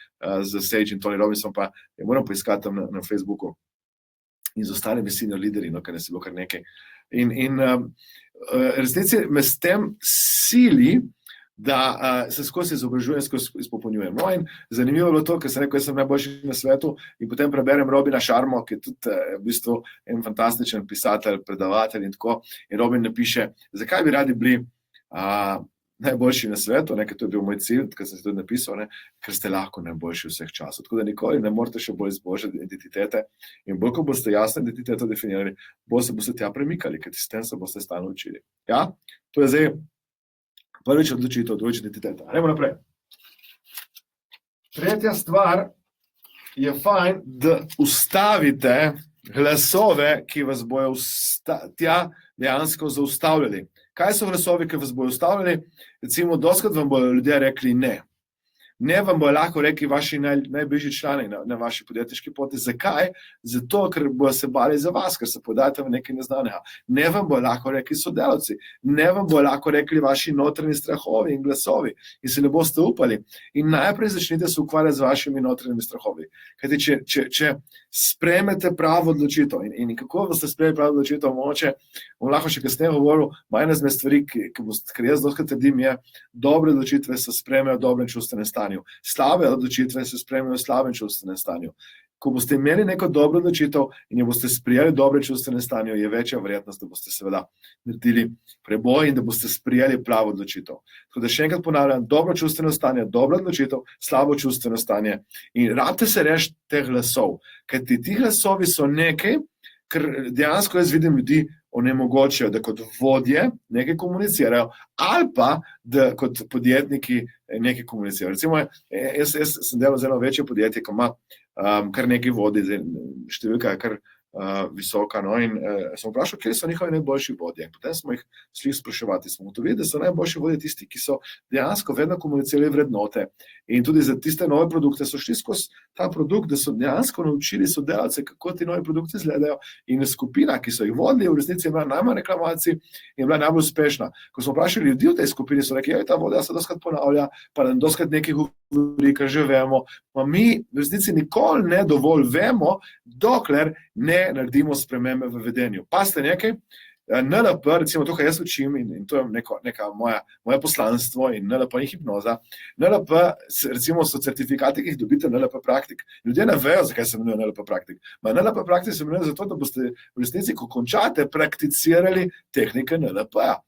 z Sage in Tony Robbinsom, pa je moram poiskati tam na Facebooku in z ostalimi senior leaderji, no, ker ne si bilo kar nekaj. In resnici me s tem sili, da se skozi izobražujem, skozi izpopolnjujem. No, in zanimivo je bilo to, ker sem rekel, jaz sem najboljši na svetu in potem preberem Robina Sharmo, ki je tudi v bistvu en fantastičen pisatelj, predavatelj in tako. In Robin napiše, zakaj bi radi bili najboljši na svetu, ker to je bil moj cilj, ker sem se tudi napisal, ker ste lahko najboljši vseh časov. Tako da nikoli ne morate še bolj izboljšati identitete in bolj, ko boste jasno identiteto definirali, bolj se boste tja premikali, ker s tem se boste stalno učili. Ja, to je zdaj prvič odločitev, drugič identiteta. Gremo naprej. Tretja stvar je fajn, da ustavite glasove, ki vas bojo tja dejansko zaustavljali. Kaj so glasovi, ki vas bojo ustavljali? Recimo, dostikrat vam bojo ljudje rekli ne. Ne vam bojo lahko rekli vaši najbližji člani na vaši podjetniški poti. Zakaj? Zato, ker bojo se bali za vas, ker se podajate v nekaj neznanega. Ne vam bojo lahko rekli sodelavci. Ne vam bojo lahko rekli vaši notranji strahovi in glasovi. In se ne boste upali. In najprej začnite se ukvarjati z vašimi notranjimi strahovi. Kajti, če sprejmete pravo odločitev in kako boste sprejeli pravo odločitev, mogoče, bom lahko še kasneje govoril, ena izmed stvari, ker jaz dostikrat trdim, je, dobre odločitve se sprejmejo v dobrem čustvenem stanju. Slabe odločitve se sprejmejo v slabem čustvenem stanju. Ko boste imeli neko dobro odločitev in jo boste sprejeli v dobrem čustvenem stanju, je večja verjetnost, da boste seveda naredili preboj in da boste sprejeli pravo odločitev. Tako da še enkrat ponavljam, dobro čustveno stanje, dobra odločitev, slabo čustveno stanje. In rabite se rešiti teh glasov, kajti ti glasovi so nekaj, ker dejansko jaz vidim ljudi onemogočajo, da kot vodje nekaj komunicirajo ali pa, da kot podjetniki nekaj komunicirajo. Recimo, jaz sem delal z eno večje podjetje, ki ima kar nekaj vodi, številka je kar visoka, no, in sem vprašal, kje so njihovi najboljši vodje. In potem smo jih šli spraševati, smo ugotovili, da so najboljši vodje tisti, ki so dejansko vedno komunicirali vrednote in tudi za tiste nove produkte so šli skozi ta produkt, da so dejansko naučili sodelavce, kako ti novi produkti izgledajo in skupina, ki so jih vodili, v resnici je bila najmanj reklamacij in je bila najbolj uspešna. Ko smo vprašali ljudi v tej skupini, so rekli, ta vodja se dostikrat ponavlja, pa nam dostikrat nekaj govori, kar že vemo, pa mi v resnici nikoli ne dovolj vemo, dokler ne naredimo spremembe v vedenju. Pazite nekaj, NLP, recimo to, kar jaz učim, in to je neka moje poslanstvo in NLP ni hipnoza. NLP, recimo so certifikati, ki jih dobite NLP praktik. Ljudje ne vejo, zakaj se imenuje NLP praktik. NLP praktik se imenuje zato, da boste v resnici, ko končate, prakticirali tehnike NLP-ja.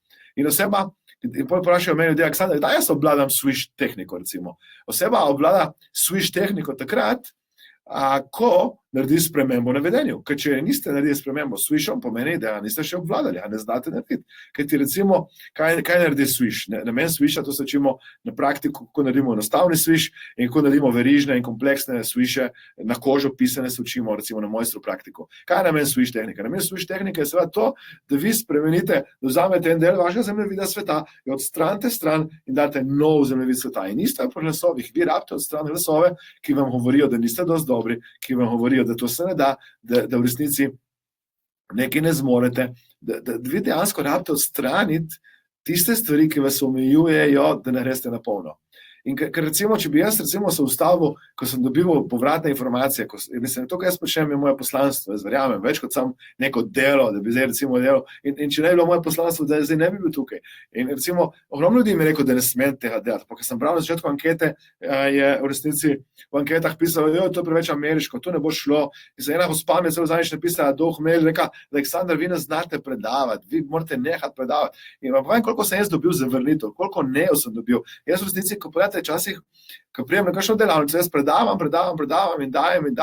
In oseba, in potem vprašajo meni ljudje, Aleksandar, da jaz obvladam swish tehniko, recimo. Oseba obvlada swish tehniko takrat, ko naredi spremembo na vedenju. Ker če niste naredili spremembo s swishom, pomeni, da niste še obvladali, a ne znate narediti. Ker ti recimo, kaj naredi swish? Namen swisha, to se učimo na praktiku, kako naredimo enostavni swish in kako naredimo verižne in kompleksne swishe, na kožo pisane se učimo, recimo na mojstru praktiku. Kaj je namen swish tehnike? Namen swish tehnike je seveda to, da vi spremenite, da vzamete en del vašega zemljevida sveta, jo odstranite stran in date nov zemljevid sveta. In isto je po glasovih. Vi rabite odstraniti glasove, ki vam govorijo, da niste dosti dobri, ki vam govorijo, govorijo, da to se ne da, da v resnici nekaj ne zmorete, da vi dejansko rabite odstraniti tiste stvari, ki vas omejujejo, da ne greste na polno. In ker recimo, če bi jaz recimo se ustavil, ko sem dobival povratne informacije, mislim, to, kar jaz počnem, je moje poslanstvo, jaz verjamem, več kot sam neko delo, da bi zdaj recimo delo, in če ne bi bilo moje poslanstvo, da zdaj ne bi bil tukaj. In recimo, ogromno ljudi mi je rekel, da ne smem tega delati, pa ker sem bral na začetku ankete, je v resnici v anketah pisalo, to je preveč ameriško, to ne bo šlo. In se ena gospa mi je celo zadnjič napisala, reka, Aleksandar, vi ne znate predavati, vi morate nehati predavati. In vam povem, koliko sem jaz dobil zavrnitev, koliko nejev sem dobil. Jaz v resnici, ko pogledate, včasih, ko prijem na kakšno delavnico, jaz predavam in dajem, in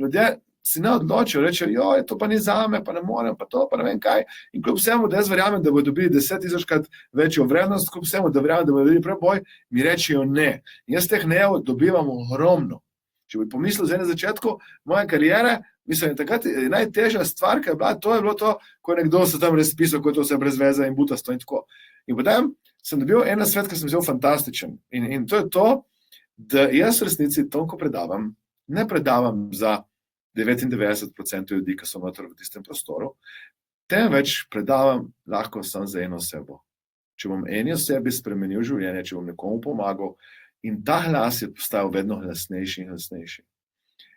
ljudje si ne odločijo, rečejo, to pa ni zame, pa ne morem, pa to, pa ne vem kaj. In kljub vsemu, da jaz verjamem, da bodo dobili 10,000-krat večjo vrednost, kljub vsemu, da verjamem, da bodo dobili preboj, mi rečejo ne. In jaz teh nejev dobivam ogromno. Če bi pomislil zdaj na začetku moje kariere, mislim, takrat najtežja stvar, ki je bila, to je bilo to, ko je nekdo se tam razpisal, ko je to vse brez veze in butasto in tako. In potem sem dobil en nasvet, ki sem vzel fantastičen. In to je to, da jaz v resnici to, ko predavam, ne predavam za 99% ljudi, ki so noter v tistem prostoru, temveč predavam lahko samo za eno osebo. Če bom eni osebi spremenil življenje, če bom nekomu pomagal, in ta glas je postal vedno glasnejši in glasnejši.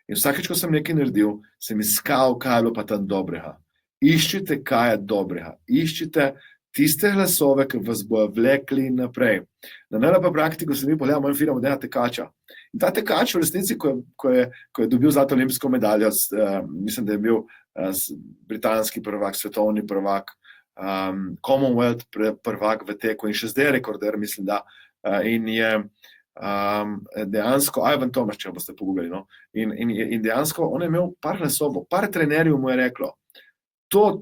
In vsakeč, ko sem nekaj naredil, sem iskal, kaj je bilo pa tam dobrega. Iščite, kaj je dobrega. Iščite tiste glasove, ki vas bojo vlekli naprej. Na NLP praktiko se mi pogledamo en film od ena tekača. In ta tekač v resnici, ko je dobil zlato olimpijsko medaljo, mislim, da je bil britanski prvak, svetovni prvak, Commonwealth prvak v teku in še zdaj rekorder, mislim, da. In je dejansko, Ivan Tomaš, če boste pogubili, no? In dejansko on je imel par glasov, par trenerjev mu je reklo, to,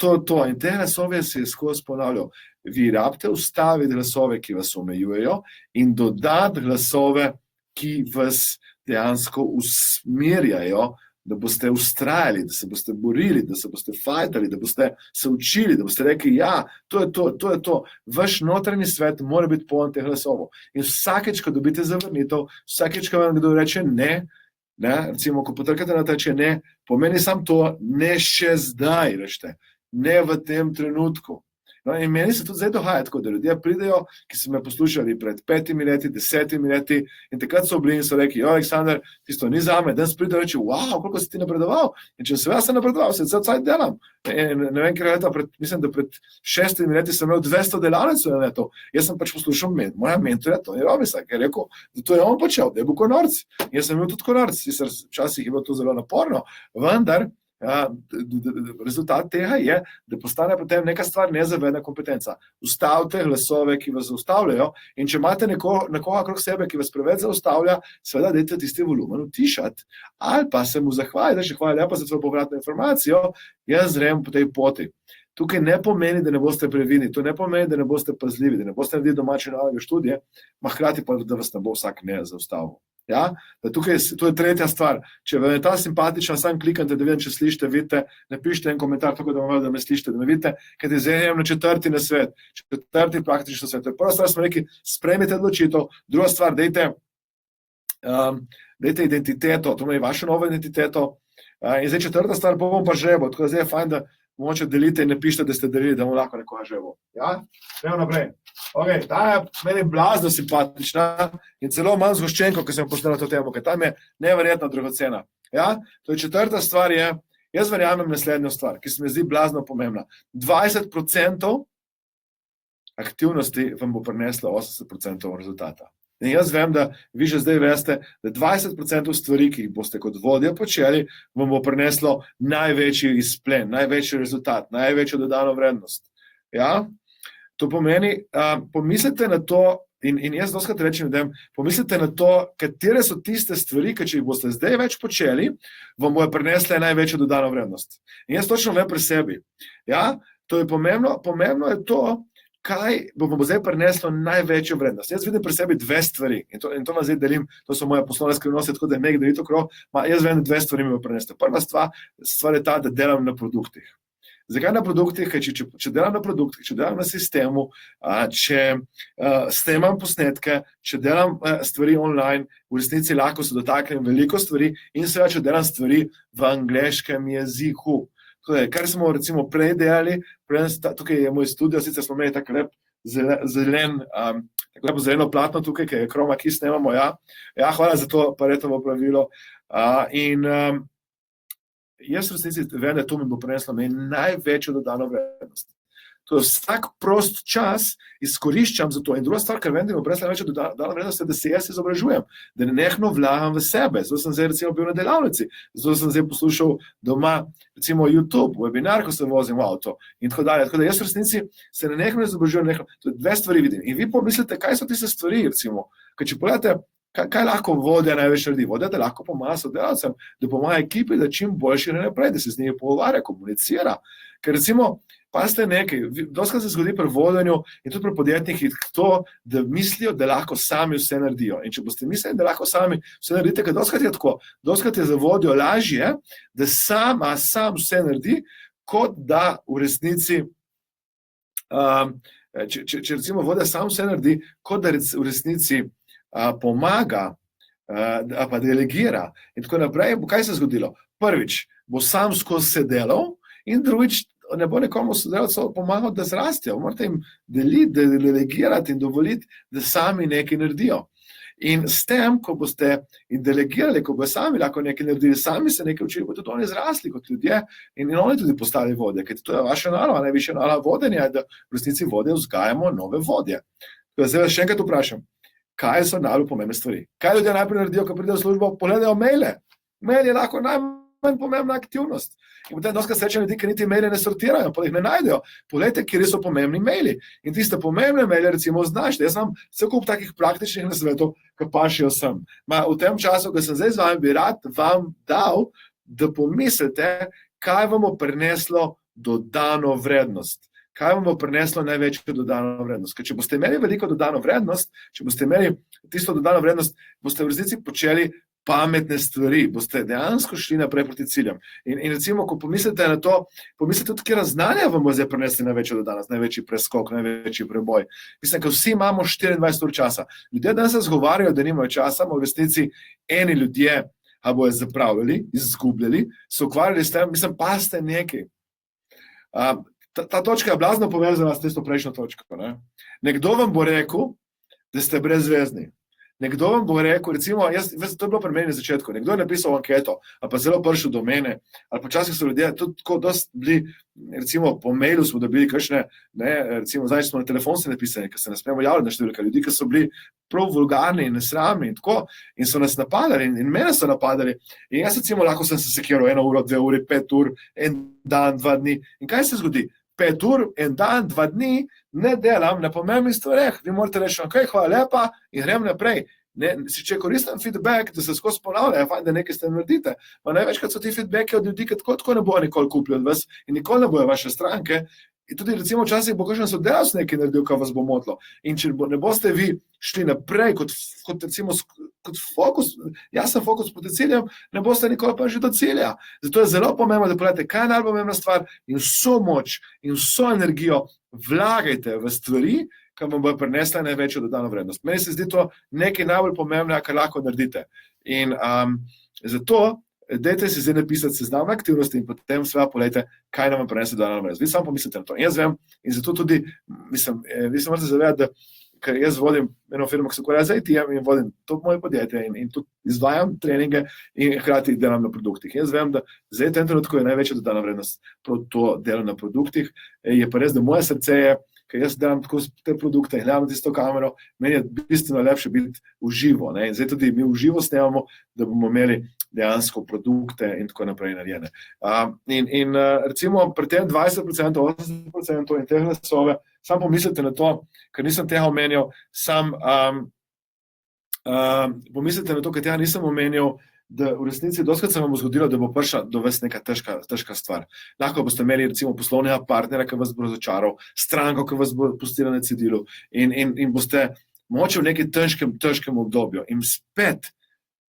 in te glasove se je skozi ponavljal. Vi rabite ustaviti glasove, ki vas omejujejo, in dodati glasove, ki vas dejansko usmerjajo, da boste ustrajali, da se boste borili, da se boste fajtali, da boste se učili, da boste rekli, ja, to je to. Vaš notranji svet mora biti poln teh glasov. In vsakeč, ko dobite zavrnitev, vsakeč, ko vam kdo reče ne, recimo, ko potrkate na teče ne, pomeni samo to, ne še zdaj, rečete, ne v tem trenutku. No, in meni se tudi zdaj dogaja tako, da ljudje pridejo, ki so me poslušali pred 5 leti, 10 leti, in takrat so bili in so rekli, Aleksandar, tisto ni zame, danes pridejo reči, wow, koliko si ti napredoval. In če se jaz sem napredoval, se cel cajt delam. In ne vem, ker leta, mislim, da pred 6 leti sem imel 200 delavnic na leto. Jaz sem pač poslušal moja mentorja, Tony Robbinsa, ki je rekel, da to je on počel, da je bil konorc. Jaz sem imel tudi konorc, sicer včasih je bilo to zelo naporno, vendar rezultat tega je, da postane potem neka stvar nezavedna kompetenca. Ustavite glasove, ki vas zaustavljajo, in če imate nekoga krog sebe, ki vas preveč zaustavlja, seveda dajte tisti volumen utišati, ali pa se mu zahvalite, hvala lepa za tvojo povratno informacijo, jaz grem po tej poti. Tukaj ne pomeni, da ne boste previdni, to ne pomeni, da ne boste pazljivi, da ne boste naredili domače naloge študije, ma hkrati pa, da vas ne bo vsak ne zaustavil. Ja? To je tretja stvar. Če vam je ta simpatična, sam klikajte, da vidim, če slišite, vidite, napišite en komentar, tako da vam da me slišite, da me vidite, ker je zdaj na četrti nasvet, četrti praktični svet. Prva stvar smo rekli, sprejmite odločitev, druga stvar, dajte identiteto, to je vaša nova identiteto, in zdaj četrta stvar, bom pa žrebo, tako da zdaj je fajn, da moče delite in napišite, da ste delili, da bomo lahko nekoga žrebo. Ja? Gremo naprej. Okay, ta je meni blazno simpatična in celo manj zgoščenko, ko sem poslala to temo, ker tam je neverjetno dragocena. Ja? To je četrta stvar je, jaz verjamem naslednjo stvar, ki se mi zdi blazno pomembna. 20% aktivnosti vam bo prineslo 80% rezultata. In jaz vem, da vi že zdaj veste, da 20% stvari, ki jih boste kot vodja počeli, vam bo prineslo največji izplen, največji rezultat, največjo dodano vrednost. Ja? To pomeni, pomislite na to, in jaz doskrat rečem ljudem, pomislite na to, katere so tiste stvari, ki če jih boste zdaj več počeli, vam bojo prinesle največjo dodano vrednost. In jaz točno vem pri sebi. Ja? To je pomembno je to, kaj bo zdaj prineslo največjo vrednost. Jaz vidim pri sebi dve stvari, in to vam zdaj delim, to so moje poslovne skrivnosti, tako da je meg delito krov, jaz vem, dve stvari mi bo prineslo. Prva stvar je ta, da delam na produktih. Zakaj na produktih? Ker če delam na produktih, če delam na sistemu, če snemam posnetke, če delam stvari online, v resnici lahko se dotaknem veliko stvari in seveda, če delam stvari v angleškem jeziku. Kar smo recimo prej delali, tukaj je moj studio, sicer smo imeli tak lep zeleno platno tukaj, ki je chroma key snemamo, ja, hvala za to Paretovo pravilo. Jaz v resnici vem, da to mi bo prineslo največjo dodano vrednost. To je vsak prost čas izkoriščam za to. In druga stvar, kar vem, da mi bo prineslo največjo dodano vrednost, je, da se jaz izobražujem, da nenehno vlagam v sebe. Zato sem zdaj recimo bil na delavnici, zato sem zdaj poslušal doma recimo YouTube, webinar, ko se vozim v avto in tako dalje. Tako da jaz v resnici se nenehno izobražujem, dve stvari vidim. In vi pomislite, kaj so tiste stvari, recimo, ker če pogledate, kaj lahko vodja največ naredi? Vodja da lahko pomaga sodelavcem, da pomaga ekipi, da čim boljše ne naprej, da se z njimi pogovarja, komunicira. Ker recimo, pazite nekaj, dostakrat se zgodi pri vodenju in tudi pri podjetnikih to, da mislijo, da lahko sami vse naredijo. In če boste mislili, da lahko sami vse naredite, ker dostakrat je tako, dostakrat je za vodjo lažje, da sam vse naredi, kot da v resnici, če recimo vodja sam vse naredi, kot da v resnici pomaga, pa delegira in tako naprej, kaj se je zgodilo? Prvič, bo sam skozi se delal in drugič, ne bo nekomu sodelavcev pomagal, da zrastejo. Morate jim deliti, delegirati in dovoliti, da sami nekaj naredijo. In s tem, ko boste delegirali, ko boste sami lahko nekaj naredili, sami se nekaj učili, bodo tudi oni zrasli kot ljudje in oni tudi postali vodje, ker to je vaša naloga, najvišja naloga vodenja je, da v resnici vodje vzgajamo nove vodje. Zdaj vas še enkrat vprašam, kaj so najbolj pomembne stvari? Kaj ljudje najprej naredijo, ko pridejo v službo? Pogledajo maile. Mail je lahko najmanj pomembna aktivnost. In potem doskrat srečam ljudi, ki niti maile ne sortirajo, pa jih ne najdejo. Poglejte, kjer so pomembni maili. In tiste pomembne maile recimo označite. Jaz imam vse kup takih praktičnih nasvetov, ki pašijo sem. V tem času, ko sem zdaj z vami, bi rad vam dal, da pomislite, kaj vam bo prineslo dodano vrednost. Kaj vam bo prineslo največjo dodano vrednost? Ker če boste imeli veliko dodano vrednost, če boste imeli tisto dodano vrednost, boste v resnici počeli pametne stvari, boste dejansko šli naprej proti ciljem. In recimo, ko pomislite na to, pomislite tudi, kje znanja vam bo zdaj prinesli največjo dodanost, največji preskok, največji preboj. Mislim, ker vsi imamo 24 ur časa. Ljudje danes se zgovarjajo, da nimajo časa, v resnici eni ljudje bojo zapravljali, izgubljali, se ukvarjali s tem, mislim, pazite nekaj. Ta točka je blazno povezana s tisto prejšnjo točko. Nekdo vam bo rekel, da ste brezvezni. Nekdo vam bo rekel, recimo, to je bilo pri meni na začetku, nekdo je napisal anketo, ali pa zelo prišel do mene, ali pa včasih so ljudje tudi tako dosti bili, recimo po mailu smo dobili kakšne, recimo zdaj smo na telefon se napisali, ker se ne smemo javljati na številka ljudi, ki so bili prav vulgarni in nesramni in tako, in so nas napadali in mene so napadali. In jaz recimo lahko sem se sekiral 1 uro, 2 uri, 5 ur, 1 dan, 2 dni. In kaj se zgodi? 5 ur, 1 dan, 2 dni, ne delam na pomembnih stvareh. Vi morate reči, ok, hvala lepa in grem naprej. Če koristim feedback, da se skozi ponavlja, je fajn, da nekaj s tem naredite. Pa največkrat so ti feedbacki od ljudi, ki tako ne bojo nikoli kupili od vas in nikoli ne bojo vaše stranke. In tudi recimo včasih bo kakšen sodelavec nekaj naredil, kar vas bo motilo. In če ne boste vi šli naprej kot recimo kot fokus, jasen fokus proti ciljem, ne boste nikoli prišli do cilja. Zato je zelo pomembno, da pogledate, kaj je najbolj pomembna stvar in vso moč in vso energijo vlagajte v stvari, ki vam bo prinesla največjo dodano vrednost. Meni se zdi to nekaj najbolj pomembnega, kar lahko naredite. In zato dajte si zdaj napisati seznam aktivnosti in potem sveda pogledajte, kaj nam prinese dodano vrednost. Vi samo pomislite na to. In jaz vem, in zato tudi, mislim, vi se morate zavedati, da ker jaz vodim eno firmo, ki se ukvarja z IT-jem in vodim to moje podjetje in tudi izvajam treninge in hkrati delam na produktih. Jaz vem, da zdaj v tem trenutku je največja dodana vrednost prav to delo na produktih. Je pa res, da moje srce je, ker jaz delam tako te produkte in gledam tisto kamero, meni je bistveno lepše biti v živo. In zdaj tudi mi v živo snemamo, da bomo imeli dejansko produkte in tako naprej narejene. In recimo pri tem 20%, 80% in te glasove, sam pomislite na to, ker nisem tega omenjal, pomislite na to, ker tega nisem omenjal, da v resnici dostakrat se vam bo zgodilo, da bo prišla do vas neka težka stvar. Lahko boste imeli recimo poslovnega partnera, ki vas bo razočaral, stranko, ki vas bo pustila na cedilu in boste mogoče v nekem težkem obdobju. In spet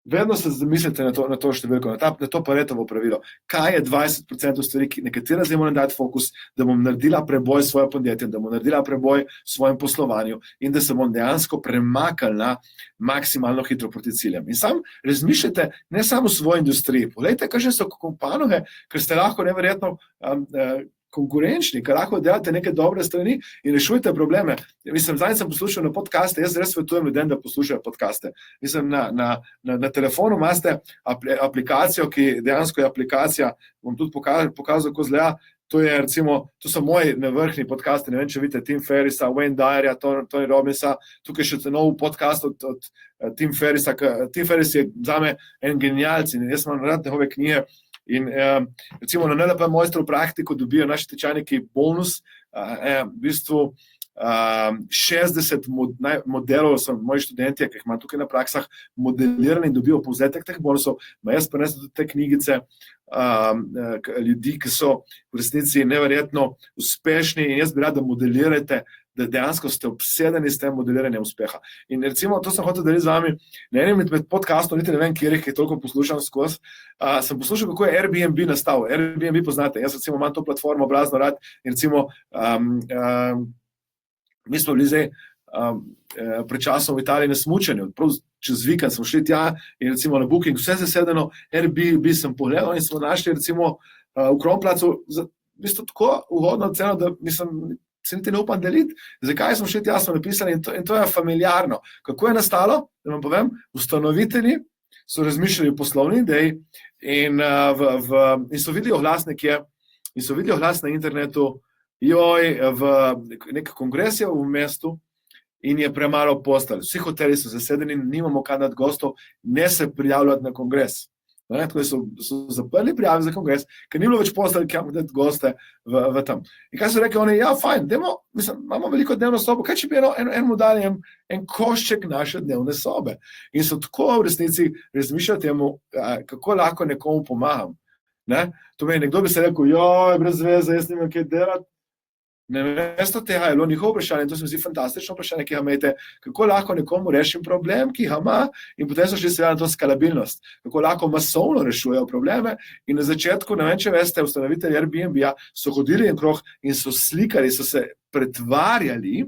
vedno se zamislite na to številko, na to Paretovo pravilo. Kaj je 20% stvari, na katere zdaj moram dati fokus, da bom naredila preboj s svojim podjetjem, da bom naredila preboj s svojim poslovanju in da se bom dejansko premaknila maksimalno hitro proti ciljem. In sam razmišljate ne samo v svoji industriji, poglejte, kakšne so panoge, ker ste lahko neverjetno konkurenčni, ker lahko delate neke dobre strani in rešujete probleme. Mislim, zdaj sem poslušal na podcaste, jaz res svetujem ljudem, da poslušajo podcaste. Mislim, na telefonu imate aplikacijo, ki dejansko je aplikacija, bom tudi pokazal, kako zgleda. To so moji nevrhni podcasti, ne vem, če vidite Tim Ferrisa, Wayne Dyerja, Tony Robbinsa, tukaj še nov podcast od Tim Ferrisa. Tim Ferris je zame en genialc in jaz imam rad njegove knjige. In recimo na NLP Mojstrov praktiko dobijo naši tečajniki bonus, v bistvu 60 modelov so moji študenti, ki jih imam tukaj na praksah, modelirani in dobijo povzetek teh bonusov. Jaz prenesem tudi te knjigice ljudi, ki so v resnici neverjetno uspešni in jaz bi rad, da modelirate, da dejansko ste obsedeni s tem modeliranjem uspeha. In recimo, to sem hotel deliti z vami, na enem med podcastov, niti ne vem, kjer jih toliko poslušam skozi, sem poslušal, kako je Airbnb nastal. Airbnb poznate, jaz recimo imam to platformo blazno rad in recimo mi smo bili zdaj pred časom v Italiji na smučanju, prav čez vikend smo šli tja in recimo na Booking, vse zasedeno, Airbnb sem pogledal in smo našli recimo v Kronplacu v bistvu tako ugodno ceno, da se niti ne upam deliti. Zakaj smo šli tja, smo napisali in to je familiarno. Kako je nastalo? Da vam povem, ustanovitelji so razmišljali o poslovni ideji in so videli oglas nekje, in so videli oglas na internetu, v nek kongres je v mestu in je premalo postelj. Vsi hoteli so zasedeni, nimamo kaj nad gostov, ne se prijavljati na kongres. Tako so zaprli prijave za kongres, ker ni bilo več postelj, ki imamo dati goste v tam. In kaj so rekli, oni, ja, fajn, imamo veliko dnevno sobo, kaj če bi enemu dali en košček naše dnevne sobe. In so tako v resnici razmišljali temu, kako lahko nekomu pomagam. To meni, nekdo bi se rekel, joj, brez veze, jaz nimam kaj delati. Namesto tega je bilo njihovo vprašanje, in to se mi zdi fantastično vprašanje, ki ga imate, kako lahko nekomu rešim problem, ki ga ima, in potem so šli seveda na to skalabilnost, kako lahko masovno rešujejo probleme. In na začetku, ne vem, če veste, ustanovitelji Airbnb-ja so hodili en krog in so slikali, so se pretvarjali,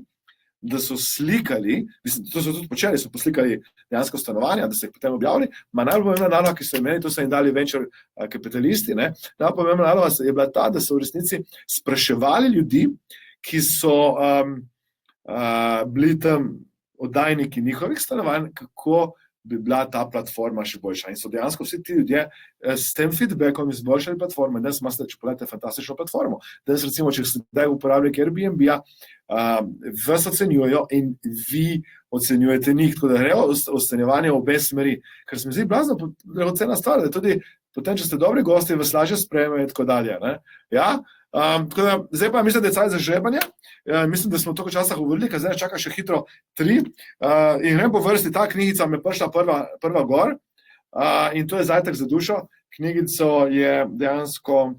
da so slikali, to so tudi počeli, so poslikali dejansko stanovanja, da so jih potem objavili, najbolj pomembna naloga, ki so imeli, to so jim dali venture kapitalisti, najbolj pomembna naloga je bila ta, da so v resnici spraševali ljudi, ki so bili tam oddajniki njihovih stanovanj, kako bi bila ta platforma še boljša. In so dejansko vsi ti ljudje s tem feedbackom izboljšali platformo. Danes imate, če pogledate, fantastično platformo. Danes recimo, če sedaj uporabljate Airbnb-ja, vas ocenjujejo in vi ocenjujete njih, tako da grejo ocenjevanje v obe smeri. Ker se mi zdi blazno dragocena stvar, da tudi potem, če ste dobri gosti, vas lažje sprejmejo in tako dalje. Ja? Tako da, zdaj pa mislim, da je cajt za žrebanje. Mislim, da smo toliko časa govorili, ker zdaj čaka še hitro 3. In grem po vrsti, ta knjigica me prišla prva gor in to je Zajtrk za dušo. Knjigico je dejansko,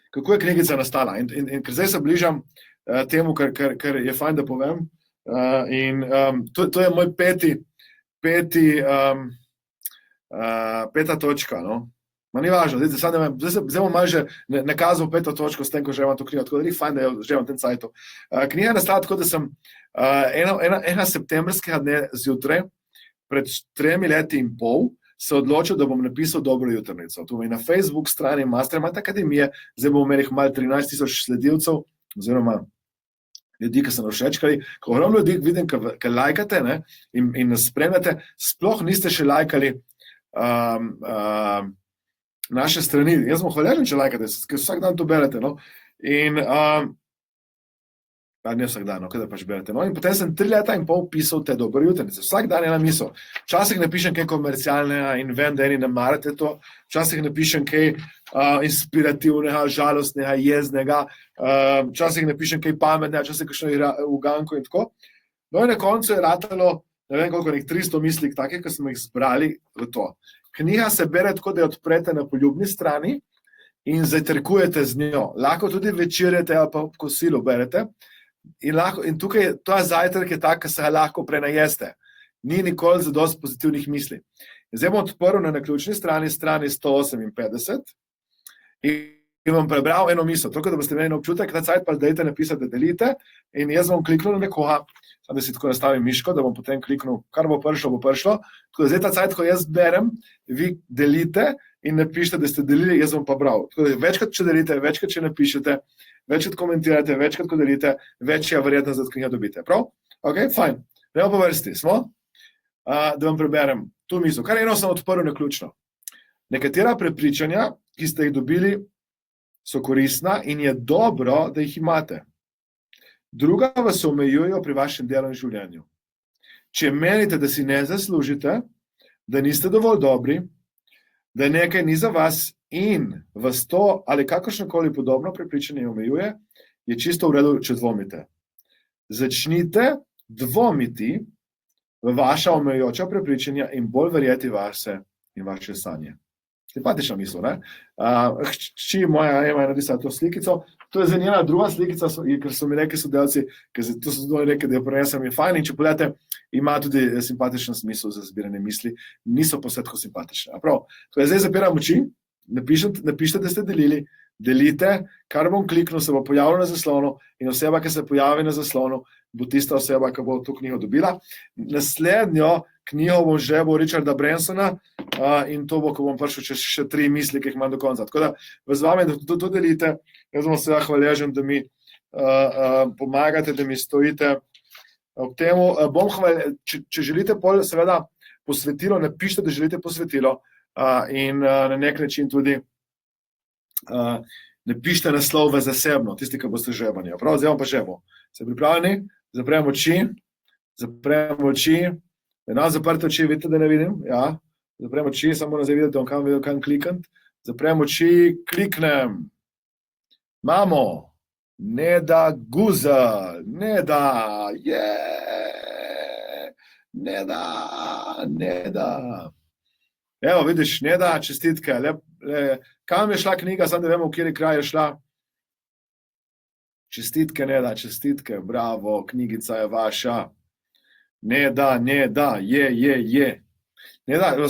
kako je knjigica nastala. In ker zdaj se bližam temu, kar je fajn, da povem. In to je moj peta točka, no. Ni važno, zdaj bom malo že nakazal 5. točko s tem, ko že imam to knjigo, tako da ni fajn, da jo že imam v tem cajtu. Knjiga je nastala tako, da sem ena septembrskega dne zjutraj, pred 3 leti in pol, se odločil, da bom napisal dobro jutrnico. Tu je na Facebook strani Mastermind Akademije, zdaj bomo imeli malo 13,000 sledilcev, oziroma ljudi, ki so nas všečkali. Ko ogromno ljudi vidim, ki lajkate in nas spremljate, sploh niste še lajkali naše strani. Jaz sem hvaležen, če lajkate, ker vsak dan to berete. In ne vsak dan, kada pač berete. In potem sem 3 leta in pol pisal te dobre jutrnice. Vsak dan ena misel. Včasih napišem kaj komercialnega in vem, da eni ne marate to. Včasih napišem kaj inspirativnega, žalostnega, jeznega. Včasih napišem kaj pametnega, včasih kakšno uganko in tako. In na koncu je ratalo, ne vem koliko, 300 misli takih, ki smo jih zbrali v to. Knjiga se bere tako, da jo odprete na poljubni strani in zajtrkujete z njo. Lahko tudi večerjete ali pa kosilo berete. In tukaj, ta zajtrk je tak, ki se ga lahko prenajeste. ni nikoli zadosti pozitivnih misli. Zdaj bom odprl na naključni strani 158 in bom prebral eno misel, tako da boste imeli občutek, na cajt pa dajte napisati, da delite in jaz bom kliknil na nekoga, da si tako nastavim miško, da bom potem kliknul, kar bo prišlo. Tako da zdaj ta cajt, ko jaz berem, vi delite in napišete, da ste delili, jaz bom pa bral. Tako da večkrat, če delite, večkrat, če napišete, večkrat komentirate, večkrat, ko delite, večja verjetnost, da knjigo dobite. Prav? Ok, fajn. Gremo po vrsti. Smo? Da vam preberem to misel. Kar eno sem odprl naključno. Nekatera prepričanja, ki ste jih dobili, so koristna in je dobro, da jih imate. Druga vas omejujejo pri vašem delu in življenju. Če menite, da si ne zaslužite, da niste dovolj dobri, da nekaj ni za vas in vas to ali kakršnokoli podobno prepričanje omejuje, je čisto v redu, če dvomite. Začnite dvomiti v vaša omejujoča prepričanja in bolj verjeti vase in vaše sanje. Simpatična misel, ne? Hči moja ima narisala to slikico, to je za njena druga slikica, ker so mi rekli sodelavci, ker to so zdaj rekli, da jo prenesem je fajn in če pogledate, ima tudi simpatičen smisel za zbiranje misli, niso pa vse tako simpatične. Prav, to je zdaj zapiram oči, napišite, da ste delili, delite, kar bom kliknil, se bo pojavilo na zaslonu in oseba, ki se pojavi na zaslonu, bo tista oseba, ki bo to knjigo dobila. Naslednjo knjigo bom že bo Richarda Bransona in to bo, ko bom prišel čez še 3 misli, ki jih imam do konca. Tako da vas vami, da to delite, jaz bom seveda hvaležen, da mi pomagate, da mi stojite ob temu. Če želite seveda posvetilo, napišite, da želite posvetilo in na nek način tudi napišite naslov v zasebno, tisti, ki boste žebani. Prav, zdaj bom pa žebo. Ste pripravljeni? Zapremo oči. Eno zaprte oči, vidite, da ne vidim? Ja. Zapremo oči, samo zdaj vidite, kam klikant. Zapremo oči, kliknem. Imamo. Neda Guzel. Neda. Neda. Evo, vidiš, Neda, čestitke. Kam je šla knjiga, samo da vemo, v kateri kraj je šla. Čestitke, Neda, čestitke, bravo, knjigica je vaša. Neda, je. Neda,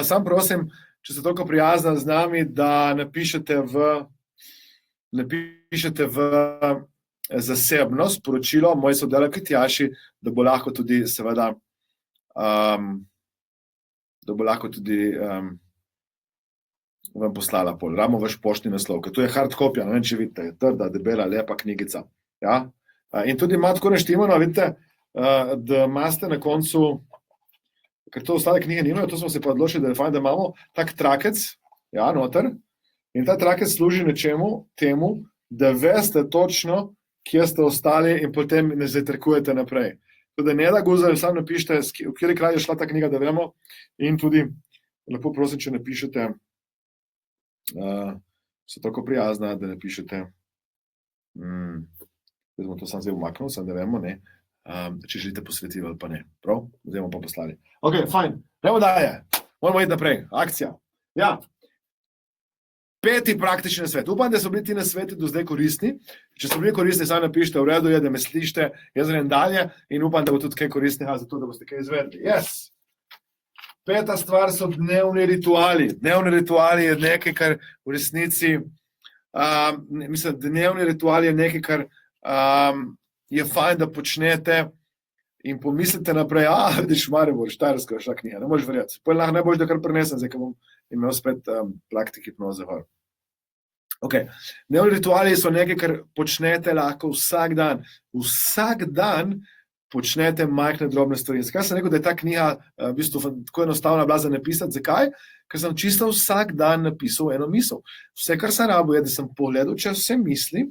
sam prosim, če ste toliko prijazna z nami, da napišete v zasebno sporočilo moj sodelavki Tjaši, da bo lahko tudi seveda vam poslala pol. Ramo vaš poštni naslov, ker to je hard kopija, ne vem, če vidite, je trda, debela, lepa knjigica. Ja? In tudi ima tako neštimano, vidite, da imate na koncu, ker to ostale knjige nimajo, to smo se pa odločili, da je fajn, da imamo tak trakec, ja, noter, in ta trakec služi nečemu temu, da veste točno, kje ste ostali in potem ne zajtrkujete naprej. Tudi Neda Guzel, sam napišite, v kateri kraj je šla ta knjiga, da vemo, in tudi lepo prosim, če napišete, so tako prijazna, da napišete, da bomo to sam zdaj umaknil, sam da vemo, ne, če želite posvetiti ali pa ne. Prav? Zdaj bomo pa poslali. Ok, fajn, gremo dalje. Moramo iti naprej. Akcija. Ja. 5. praktični nasvet. Upam, da so bili ti nasveti do zdaj koristni. Če so bili koristni, sami napišite, v redu je, da me slišite, jaz grem dalje in upam, da bo tudi kaj koristnega za to, da boste kaj izvedli. Yes! 5. stvar so dnevni rituali. Dnevni rituali je nekaj, kar v resnici, dnevni ritual je nekaj, kar je fajn, da počnete in pomislite naprej, vidiš, Maribor, Štajerska je šla knjiga, ne možeš verjeti. Potem lahko najbolj, da kar prenesem, zdaj, ko bom imel spet praktik hipnoze. Ok, dnevni rituali so nekaj, kar počnete lahko vsak dan. Vsak dan počnete majhne drobne stvari. Zakaj sem rekel, da je ta knjiga v bistvu tako enostavna bila za napisati? Zakaj? Ker sem čisto vsak dan napisal eno misel. Vse, kar sem rabil, je, da sem pogledal čez vse misli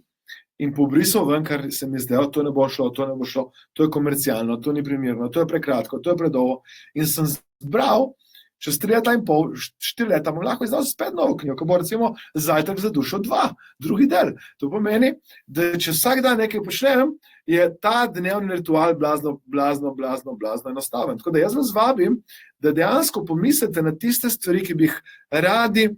in pobrisal ven, kar se mi zdelo, to ne bo šlo, to je komercialno, to ni primerno, to je prekratko, to je predolgo. In sem zbral, čez 3 leta in pol, 4 leta, bom lahko izdal spet novo knjigo, ko bo recimo Zajtrk za dušo 2, drugi del. To pomeni, da če vsak dan nekaj počnem, je ta dnevni ritual blazno enostaven. Tako da jaz vas vabim, da dejansko pomislite na tiste stvari, ki bi jih radi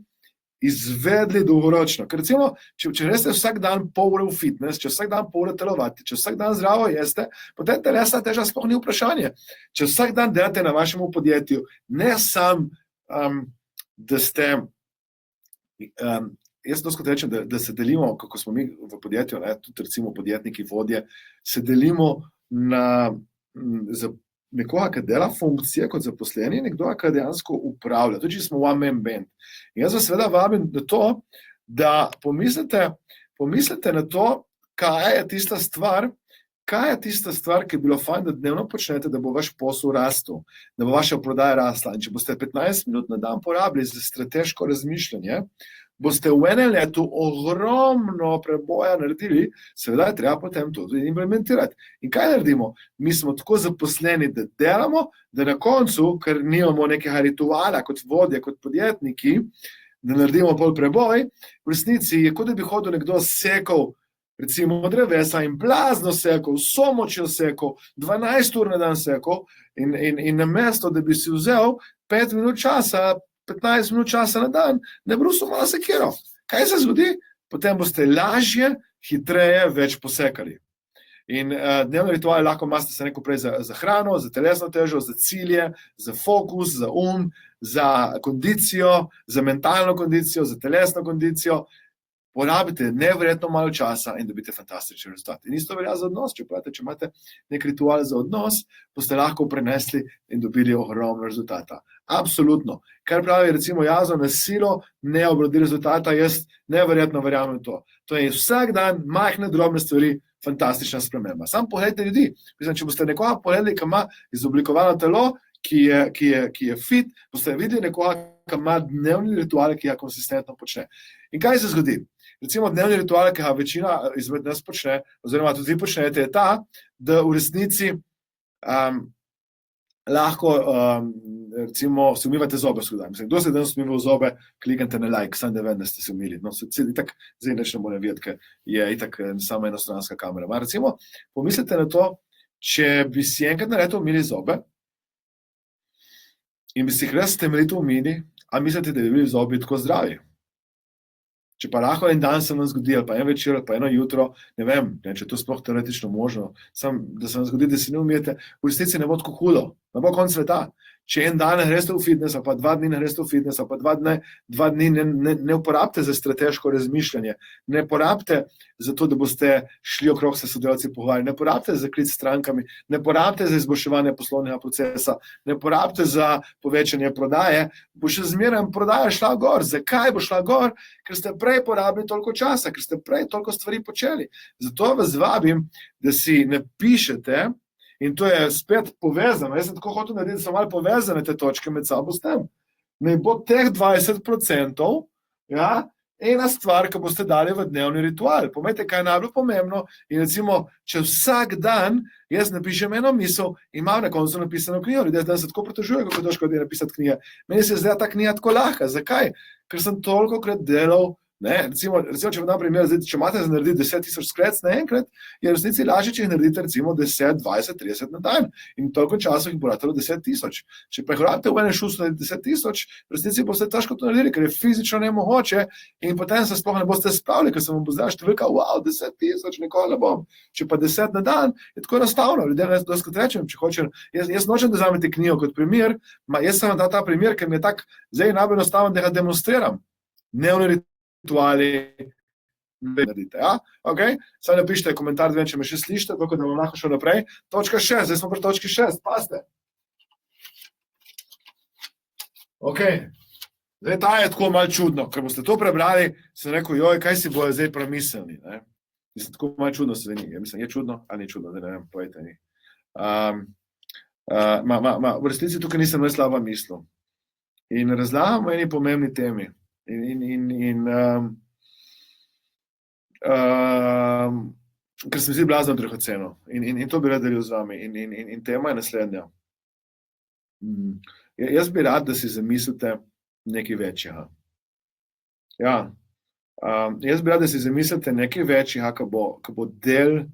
izvedli dolgoročno. Ker recimo, če greste vsak dan pol ure v fitness, če vsak dan pol ure telovati, če vsak dan zdravo jeste, potem telesna teža sploh ni vprašanje. Če vsak dan delate na vašem podjetju, ne sam, da ste, jaz doskrat rečem, da se delimo, kako smo mi v podjetju, tudi recimo podjetniki, vodje, se delimo za nekoga, ki dela funkcije kot zaposleni, nekdo, ki dejansko upravlja. Tudi, če smo one-man band. In jaz vas seveda vabim na to, da pomislite na to, kaj je tista stvar, ki je bilo fajn, da dnevno počnete, da bo vaš posel rastel, da bo vaša prodaja rasla. In če boste 15 minut na dan porabili za strateško razmišljanje, boste v enem letu ogromno preboja naredili, seveda je treba potem to tudi implementirati. In kaj naredimo? Mi smo tako zaposleni, da delamo, da na koncu, ker nimamo nekega rituala kot vodje, kot podjetniki, da naredimo pol preboj, v resnici je kot da bi hodil nekdo sekal, recimo drevesa in blazno sekal, vso močjo sekal, 12 ur na dan sekal in namesto, da bi si vzel 5 minut časa, 15 minut časa na dan, ne brusil malo sekiro. Kaj se zgodi? Potem boste lažje, hitreje, več posekali. In dnevni ritual lahko imate se neko prej za hrano, za telesno težo, za cilje, za fokus, za za kondicijo, za mentalno kondicijo, za telesno kondicijo. Porabite neverjetno malo časa in dobite fantastične rezultate. In isto velja za odnos, če imate nek ritual za odnos, boste lahko prenesli in dobili ogromno rezultata. Absolutno. Kar pravi recimo Jazo, na silo ne obrodi rezultata, jaz neverjetno verjamem to. To je vsak dan majhne drobne stvari, fantastična sprememba. Sam pogledajte ljudi. Mislim, če boste nekoga pogledali, ki ima izoblikovano telo, ki je fit, boste videli nekoga, ki ima dnevni ritual, ki ga konsistentno počne. In kaj se zgodi? Recimo dnevni ritual, ki ga večina izmed nas počne, oziroma tudi vi počnete, je ta, da v resnici lahko recimo se umivate zobe vsak dan. Mislim, kdo se danes umival zobe, kliknite na like, sam da vem, da ste se umili. No, itak zdaj neč ne morem videti, ker je itak sama enostranska kamera. Ma recimo, pomislite na to, če bi si enkrat na leto umili zobe in bi si jih res temeljito umili, a mislite, da bi bili zobi tako zdravi? Če pa lahko en dan se vam zgodi, ali pa en večer, ali pa eno jutro, ne vem, če to sploh teoretično možno, da se vam zgodi, da si ne umijete, v resnici ne bo tako hudo, ne bo konc sveta. Če en dan ne greste v fitness, ali pa 2 dni ne greste v fitness, ali pa 2 dni ne uporabite za strateško razmišljanje, ne porabite za to, da boste šli okrog se sodelavci pogovarjali, ne porabite za klic s strankami, ne porabite za izboljševanje poslovnega procesa, ne porabite za povečanje prodaje, bo še zmeraj prodaja šla gor. Zakaj bo šla gor? Ker ste prej porabili toliko časa, ker ste prej toliko stvari počeli. Zato vas vabim, da si napišete, in to je spet povezano, jaz sem tako hotel narediti, da so malo povezane te točke med sabo s tem. Naj bo teh 20%, ena stvar, ki boste dali v dnevni ritual. Pomejte, kaj je najbolj pomembno in recimo, če vsak dan jaz napišem eno misel, imam na koncu napisano knjigo, ljudje danes se tako pritožujejo, kako težko je napisati knjige. Meni se zdi ta knjiga tako lahka. Zakaj? Ker sem tolikokrat delal. Recimo, če vam dam primer, če imate za narediti 10,000 sklec naenkrat, je v resnici lažje, če jih naredite recimo 10, 20, 30 na dan. In toliko časov jih bo ratalo 10,000. Če pa jih rabite v enem šusu na 10,000, v resnici boste težko to naredili, ker je fizično nemogoče in potem se sploh ne boste spravili, ker se vam bo zdaj številka, wow, 10,000, nikoli ne bom. Če pa 10 na dan, je tako enostavno. Ljudje doskrat rečem, če hočem, jaz nočem, da vzamete knjigo kot primer, jaz sem vam dal ta primer, ker mi je tak zdaj najbolj enostavno, da ga demonstriram. Dnevni rituali, naredite, ja? Ok? Saj napišite komentar, če me še slišite, tako da vam lahko šel naprej. Točka 6, zdaj smo pri točki 6, paste. Ok, zdaj ta je tako malo čudno, ker boste to prebrali, sem rekel, joj, kaj si bojo zdaj premislili, ne? Mislim, tako malo čudno se ni, mislim, je čudno, ali ni čudno, da ne vem, povejte mi. V resnici tukaj nisem ne slaba mislil. In razlagam o eni pomembni temi. Ker se mi zdi blazno dragoceno in to bi rad delil z vami in tema je naslednja. Jaz bi rad, da si zamislite nekaj večjega. Ja, jaz bi rad, da si zamislite nekaj večjega, ki bo del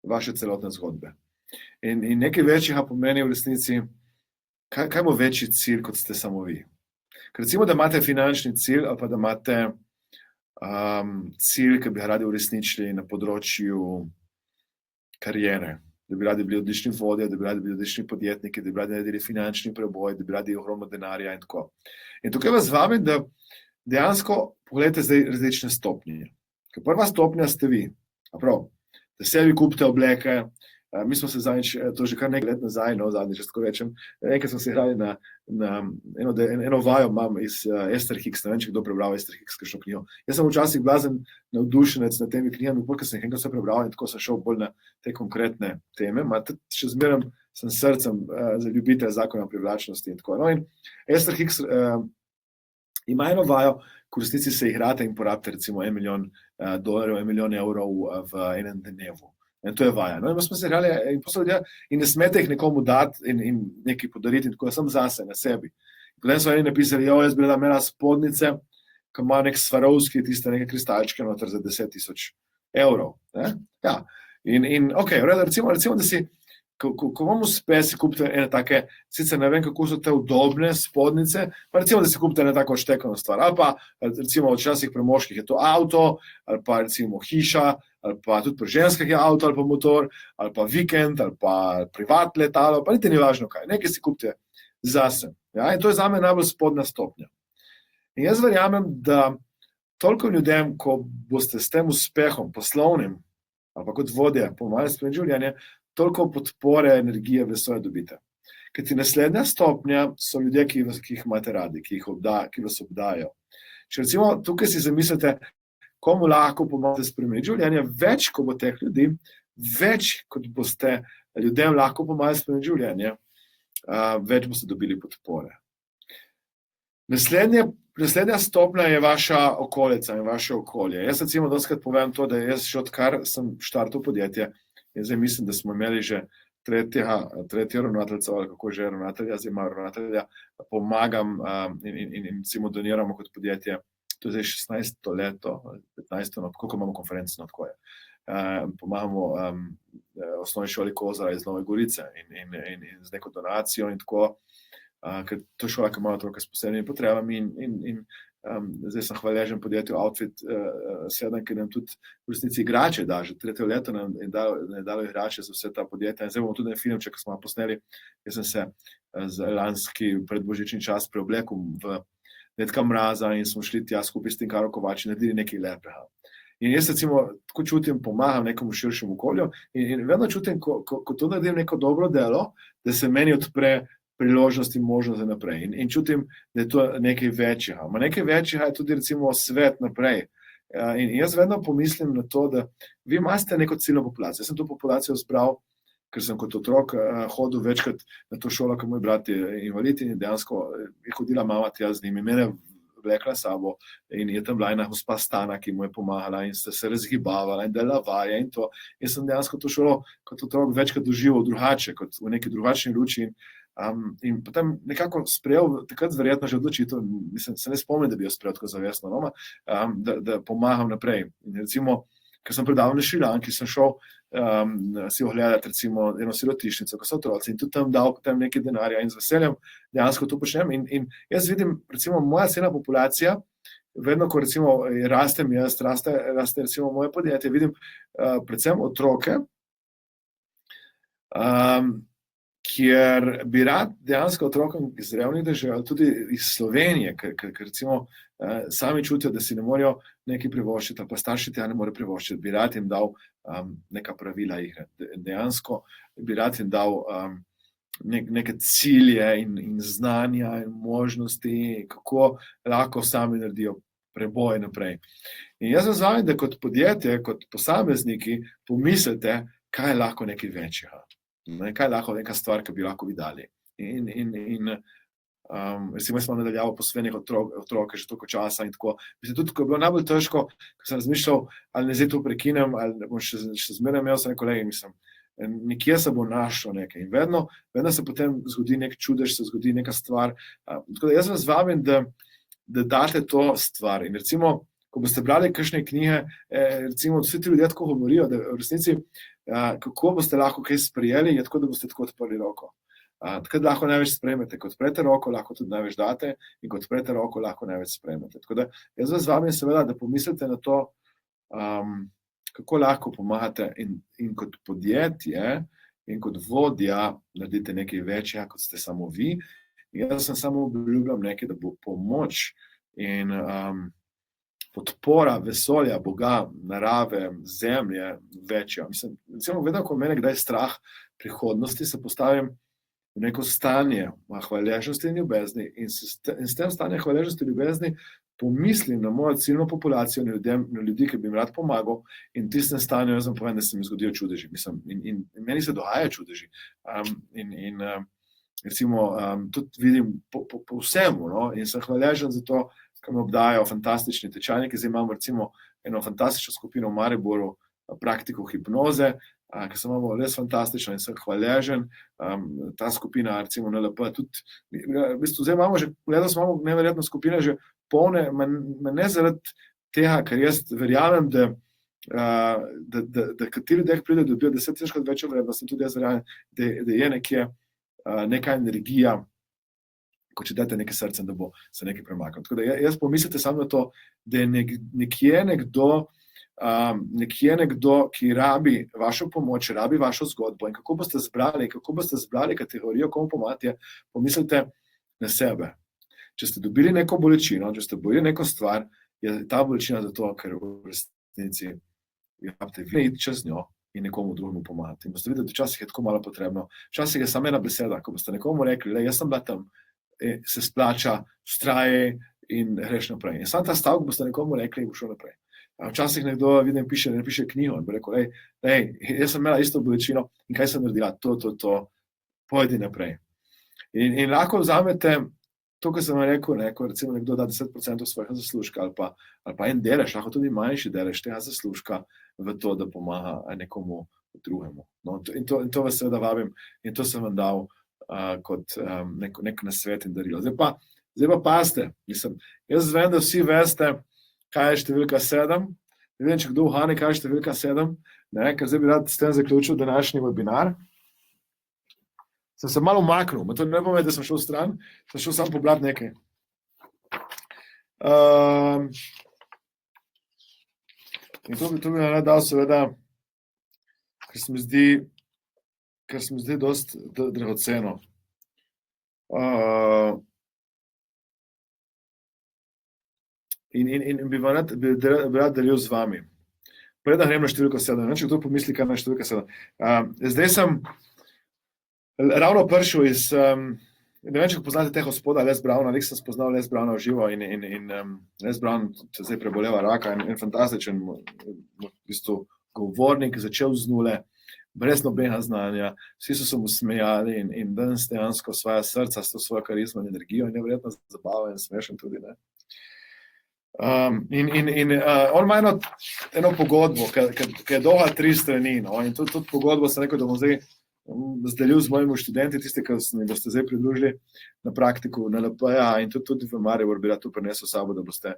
vaše celotne zgodbe. In nekaj večjega pomeni v resnici kaj bo večji cilj, kot ste samo vi? Ker recimo, da imate finančni cilj ali pa da imate cilj, ki bi ga radi uresničili na področju karijere, da bi radi bili odlični vodje, da bi radi bili odlični podjetniki, da bi radi naredili finančni preboj, da bi radi ogromno denarja in tako. In tukaj vas vabim, da dejansko pogledajte zdaj različne stopnje. Ker prva stopnja ste vi, da sebi kupite obleke. Mi smo se zadnjič, to že kar nekaj let nazaj, zadnjič, če tako rečem, enkrat smo se igrali na eno vajo imam iz Esther Hicks, ne vem, če kdo prebral Esther Hicks, kakšno knjigo. Jaz sem včasih blazen navdušenec nad temi knjigami, ker sem jih enkrat vse prebral in tako sem šel bolj na te konkretne teme. Še zmeraj sem srcem za ljubitelj zakona privlačnosti in tako. No, in Esther Hicks ima eno vajo, ko v resnici se igrate in porabite recimo $1 milijon, $1 milijon v enem dnevu. In to je vaja. No, in smo se igrali in ne smete jih nekomu dati in nekaj podariti, in tako sem zase, na sebi. Potem so eni napisali, jaz bi rada imela spodnice, ki ima nek Swarovski, tiste neke kristalčke noter za 10,000 evrov. Ja. In ok, recimo, da si, ko vam uspe, si kupite ene take, sicer ne vem, kako so te udobne spodnice, pa recimo, da si kupite ene tako odštekano stvar. Ali pa, recimo, včasih pri moških je to avto, ali pa recimo hiša, ali pa tudi pri ženskih je avto, ali pa motor, ali pa vikend, ali pa privat letalo, pa niti ni važno kaj. Nekaj si kupite zase. Ja? In to je zame najbolj spodnja stopnja. In jaz verjamem, da toliko ljudem, ko boste s tem uspehom poslovnim, ali pa kot vodje, pomagali spremeniti življenje, toliko podpore, energije, vesolja dobite. Ker ti naslednja stopnja so ljudje, ki jih imate radi, ki vas obdajajo. Če recimo tukaj si zamislite, komu lahko pomagate spremeniti življenje, več, ko bo teh ljudi, več, kot boste ljudem lahko pomagali spremeniti življenje, več boste dobili podpore. Naslednja stopnja je vaša okolica in vaše okolje. Jaz recimo doskrat povem to, da jaz še odkar sem štartal podjetje, in zdaj mislim, da smo imeli že tretjo ravnateljico, ali kako že ravnatelja, zdaj ima ravnatelja, pomagam in recimo doniramo kot podjetje, to je zdaj 16. leto, 15. koliko imamo konferenc, tako je. Pomagamo osnovni šoli Kozara iz Nove Gorice in z neko donacijo in tako, ker to je šola, ki ima otroke s posebnimi potrebami in zdaj sem hvaležen podjetju Outfit 7, ki nam tudi v resnici igrače da, že 3. leto nam je dalo igrače za vse ta podjetja. In zdaj bomo tudi en filmček, ki smo posneli, jaz sem se z lanski predbožični čas preoblekel v Dedka Mraza in smo šli tja skupaj s Tinkarjo Kovač in naredili nekaj lepega. In jaz recimo tako čutim, pomagam nekomu širšemu okolju in vedno čutim, ko to naredim neko dobro delo, da se meni odpre priložnost in možnost za naprej. In čutim, da je to nekaj večjega. Nekaj večjega je tudi recimo svet naprej. In jaz vedno pomislim na to, da vi imate neko ciljno populacijo. Jaz sem to populacijo zbral, ker sem kot otrok hodil večkrat na to šolo, ker moj brat je invalid in dejansko je hodila mama tja z njimi. Mene vlekla sabo in je tam bila ena gospa Stana, ki mu je pomagala in sta se razgibavala in delala vaje in to. Jaz sem dejansko to šolo kot otrok večkrat doživel drugače, kot v neki drugačni luči in potem nekako sprejel, takrat verjetno že odločitev, mislim, se ne spomnim, da bi jo sprejel tako zavestno, da pomagam naprej. In recimo, ker sem predaval na Šrilanki, sem šel si ogledati recimo eno sirotišnico, ko so otroci in tudi tam dal potem nekaj denarja in z veseljem dejansko to počnem. In jaz vidim, recimo, moja ciljna populacija, vedno, ko recimo raste recimo moje podjetje, vidim predvsem otroke, kjer bi rad dejansko otrokom iz revnih dežel, tudi iz Slovenije, ker recimo sami čutijo, da si ne morejo nekaj privoščiti, pa starši tega ne morejo privoščiti, bi rad jim dal neka pravila igre. Dejansko bi rad jim dal neke cilje in znanja in možnosti, kako lahko sami naredijo preboj naprej. In jaz vas vabim, da kot podjetje, kot posamezniki pomislite, kaj je lahko nekaj večjega. Kaj je lahko neka stvar, ki bi lahko videli. Recimo, jaz sem nadaljavo posvenih otroke že toliko časa in tako. Mislim, tudi, ko je bilo najbolj težko, ko sem razmišljal, ali ne zdaj to prekinem, ali bom še zmeraj imel svoje kolege, mislim, nekje se bo našlo nekaj. In vedno se potem zgodi nek čudež, se zgodi neka stvar. Tako da jaz vas vabim, da date to stvar. In recimo, ko boste brali kakšne knjige, recimo, vsi ti ljudje tako govorijo, da v resnici kako boste lahko kaj sprejeli, je tako, da boste tako odprli roko. Takrat lahko največ sprejmete. Ko odprete roko, lahko tudi največ date, in ko odprete roko, lahko največ sprejmete. Tako da jaz vas vabim seveda, da pomislite na to, kako lahko pomagate in kot podjetje in kot vodja naredite nekaj večja, kot ste samo vi. In jaz sem samo obljubljam nekaj, da bo pomoč in podpora vesolja, Boga, narave, zemlje večja. Mislim, recimo, vedno, ko mene kdaj strah prihodnosti, se postavim v neko stanje hvaležnosti in ljubezni in s tem stanjem hvaležnosti in ljubezni pomislim na mojo ciljno populacijo, na ljudi, ki bi jim rad pomagal, in v tistem stanju jaz vam povem, da se mi zgodijo čudeži. Mislim, in meni se dogaja čudeži. Recimo, tudi vidim po vsemu, no? In sem hvaležen za to, ker me obdajajo fantastični tečajniki. Zdaj imamo recimo eno fantastično skupino v Mariboru, praktiko hipnoze, ki se imamo res fantastično in sem hvaležen. Ta skupina, recimo NLP, tudi, v bistvu zdaj imamo že, letos imamo neverjetno skupine že polne, ne zaradi tega, ker jaz verjamem, da ti ljudje pridejo, dobijo 10-krat večjo vrednost, in tudi jaz verjamem, da je nekje neka energija, ko če date nekaj srcem, da bo se nekaj premaknilo. Tako da jaz pomislite samo na to, da je nekje nekdo, ki rabi vašo pomoč, rabi vašo zgodbo, in kako boste zbrali kategorijo, komu pomagate, pomislite na sebe. Če ste dobili neko bolečino, če ste dobili neko stvar, je ta bolečina zato, ker v resnici rabite vi iti čez njo in nekomu drugemu pomagati. In boste videli, da včasih je tako malo potrebno. Včasih je samo ena beseda, ko boste nekomu rekli, jaz sem bila tam, se splača, vztraje in greš naprej. In sam ta stavek boste nekomu rekli in bo šel naprej. Včasih nekdo, vidim, piše knjigo in bo rekel, jaz sem imela isto bolečino in kaj sem naredila, to, pojdi naprej. In lahko vzamete to, kar sem vam rekel, ko recimo nekdo da 10% svojega zaslužka ali pa en delež, lahko tudi manjši delež tega zaslužka v to, da pomaga nekomu drugemu. No, in to vas seveda vabim in to sem vam dal kot nek nasvet in darilo. Zdaj pa pazite, jaz vem, da vsi veste, kaj je številka 7. Ne vem, če kdo uhane, kaj je številka 7, ker zdaj bi rad s tem zaključil današnji webinar. Sem se malo umaknil, to ne pomeni, da sem šel stran, sem šel samo pobrati nekaj. In to bi rad dal seveda, ker se mi zdi dosti dragoceno. In bi rad delil z vami. Preden grem na številko 7, če kdo pomisli, kaj na številka 7. Zdaj sem ravno prišel iz, ne vem, če poznate teh gospoda Les Browna, nek sem spoznal Les Browna v živo in Les Brown se zdaj preboleva raka in fantastičen v bistvu govornik, začel z nule, brez nobenega znanja, vsi so se mu smejali in danes dejansko svoja srca s to svojo karizmo in energijo in neverjetno zabaven in smešen tudi, ne. On ima eno pogodbo, ki je dolga 3 strani, no, in tudi pogodbo sem rekel, da bom zdaj delil z mojimi študenti, tisti, ki se mi boste zdaj pridružili na praktiku na NLP-ja in tudi v Maribor bi rad to prinesel sabo, da boste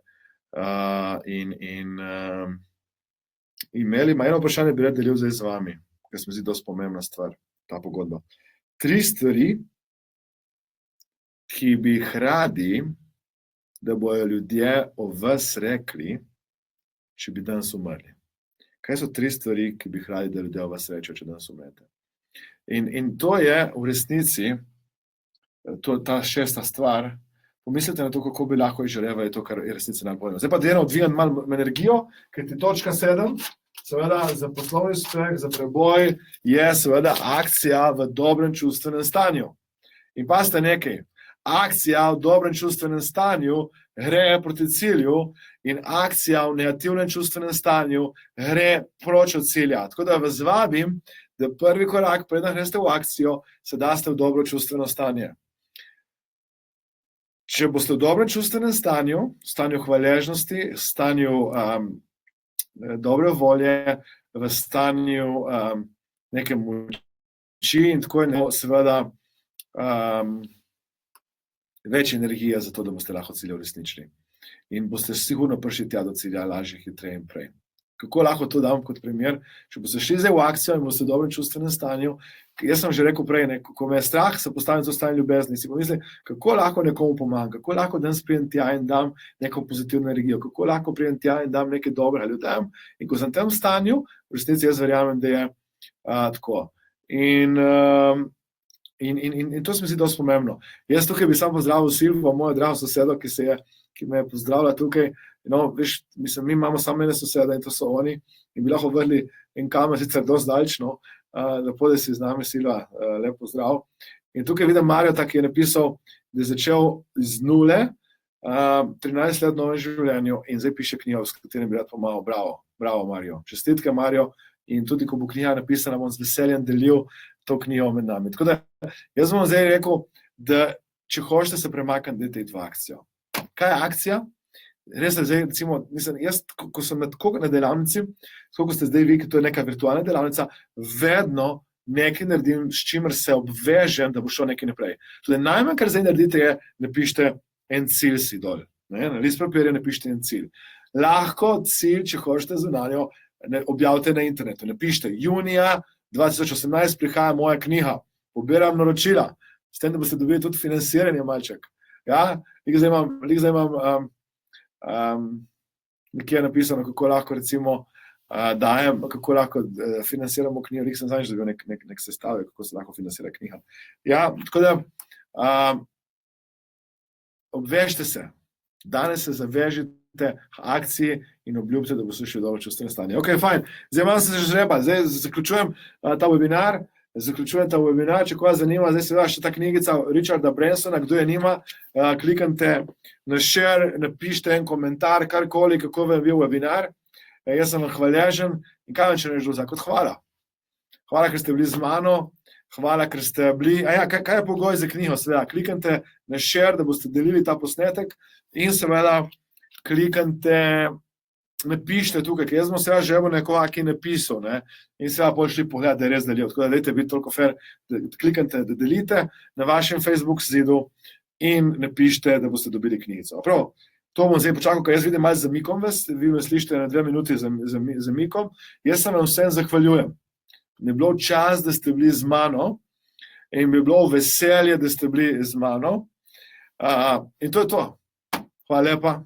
imeli. Eno vprašanje bi rad delil zdaj z vami, ker se mi zdi dosti pomembna stvar, ta pogodba. 3 stvari, ki bi jih radi, da bojo ljudje o vas rekli, če bi danes umrli. Kaj so 3 stvari, ki bi jih radi, da ljudje o vas rečejo, če danes umrete? In to je v resnici, ta 6. stvar, pomislite na to, kako bi lahko izžarevali to, kar je resnici najbolj. Zdaj pa delno odvijam malo energijo, ker ti točka 7, seveda za poslovni uspeh, za preboj, je seveda akcija v dobrem čustvenem stanju. In pazite nekaj, akcija v dobrem čustvenem stanju gre proti cilju in akcija v negativnem čustvenem stanju gre proč od cilja. Tako da vas vabim, da prvi korak, preden greste v akcijo, se daste v dobro čustveno stanje. Če boste v dobrem čustvenem stanju, stanju hvaležnosti, stanju dobre volje, v stanju neke moči in tako je seveda več energije za to, da boste lahko cilje uresničili. In boste sigurno prišli tja do cilja lažje, hitreje in prej. Kako lahko to dam kot primer? Če boste šli zdaj v akcijo in boste v dobrem čustvenem stanju, jaz sem že rekel prej, ne, ko me je strah, se postavim za stanje ljubezni, si pomislim, kako lahko nekomu pomagam, kako lahko danes pridem tja in dam neko pozitivno energijo, kako lahko pridem tja in dam nekaj dobrega ljudem. In ko sem v tem stanju, v resnici jaz verjamem, da je tako. In to se mi zdi dosti pomembno. Jaz tukaj bi sam pozdravil Silvo, mojo drago sosedo, ki me je pozdravila tukaj. No, veš, mislim, mi imamo samo ene sosede in to so oni. In bi lahko vrli en kamer, sicer dosti daljč, no. Lepo, da si z nami, Silva, lep pozdrav. In tukaj vidim Marjota, ki je napisal, da je začel iz nule, 13 let v novem življenju in zdaj piše knjigo, s katerim bi rad pomagal. Bravo, bravo, Marjo. Čestitke, Marjo. In tudi, ko bo knjiga napisana, bom z veseljem delil to knjigo med nami. Tako da, jaz bom zdaj rekel, da če hočete se premakniti, dajte iti v akcijo. Kaj je akcija? Res, zdaj, recimo, jaz, ko sem na delavnici, koliko ste zdaj vi, ki to je neka virtualna delavnica, vedno nekaj naredim, s čimer se obvežem, da bo šlo nekaj naprej. Tudi najmanj, kar zdaj naredite, je, napišite en cilj si dol. Na list papirja napišite en cilj. Lahko cilj, če hočete zunanjo, objavite na internetu. Napišite, junija 2018 prihaja moja knjiga, pobiram naročila, s tem, da boste dobili tudi financiranje, malček. Ja, zdaj imam nekje je napisano, kako lahko recimo dajem, kako lahko financiramo knjigo, sem zadnjič dobil nek sestavek, kako se lahko financira knjiga. Ja, tako da obvežite se, danes se zavežite akciji in obljubite, da bo se še dobro čustveno stanje. Ok, fajn, zdaj imam se že žreba, zdaj zaključujem ta webinar, če koga zanima, zdaj se še ta knjigica Richarda Bransona, kdo je nima, kliknite na share, napišite en komentar, karkoli, kako vam je bil webinar, jaz sem vam hvaležen in kaj vam če ne žuza, kot hvala. Hvala, ker ste bili z mano, hvala, ker ste bili, kaj je pogoj za knjigo, seveda, kliknite na share, da boste delili ta posnetek in seveda kliknite, napišite tukaj, ker jaz bom seveda želel nekoga, ki je napisal, ne, in seveda pošli pogled, da je res delil, tako da dajte biti toliko fair, da kliknite, da delite na vašem Facebook zidu in napišite, da boste dobili knjigico. Prav, to bom zdaj počakal, ker jaz vidim malo zamikom vas, vi me slišite na 2 minuti zamikom, jaz se vam vsem zahvaljujem. Mi je bilo čas, da ste bili z mano in mi je bilo veselje, da ste bili z mano in to je to. Hvala lepa.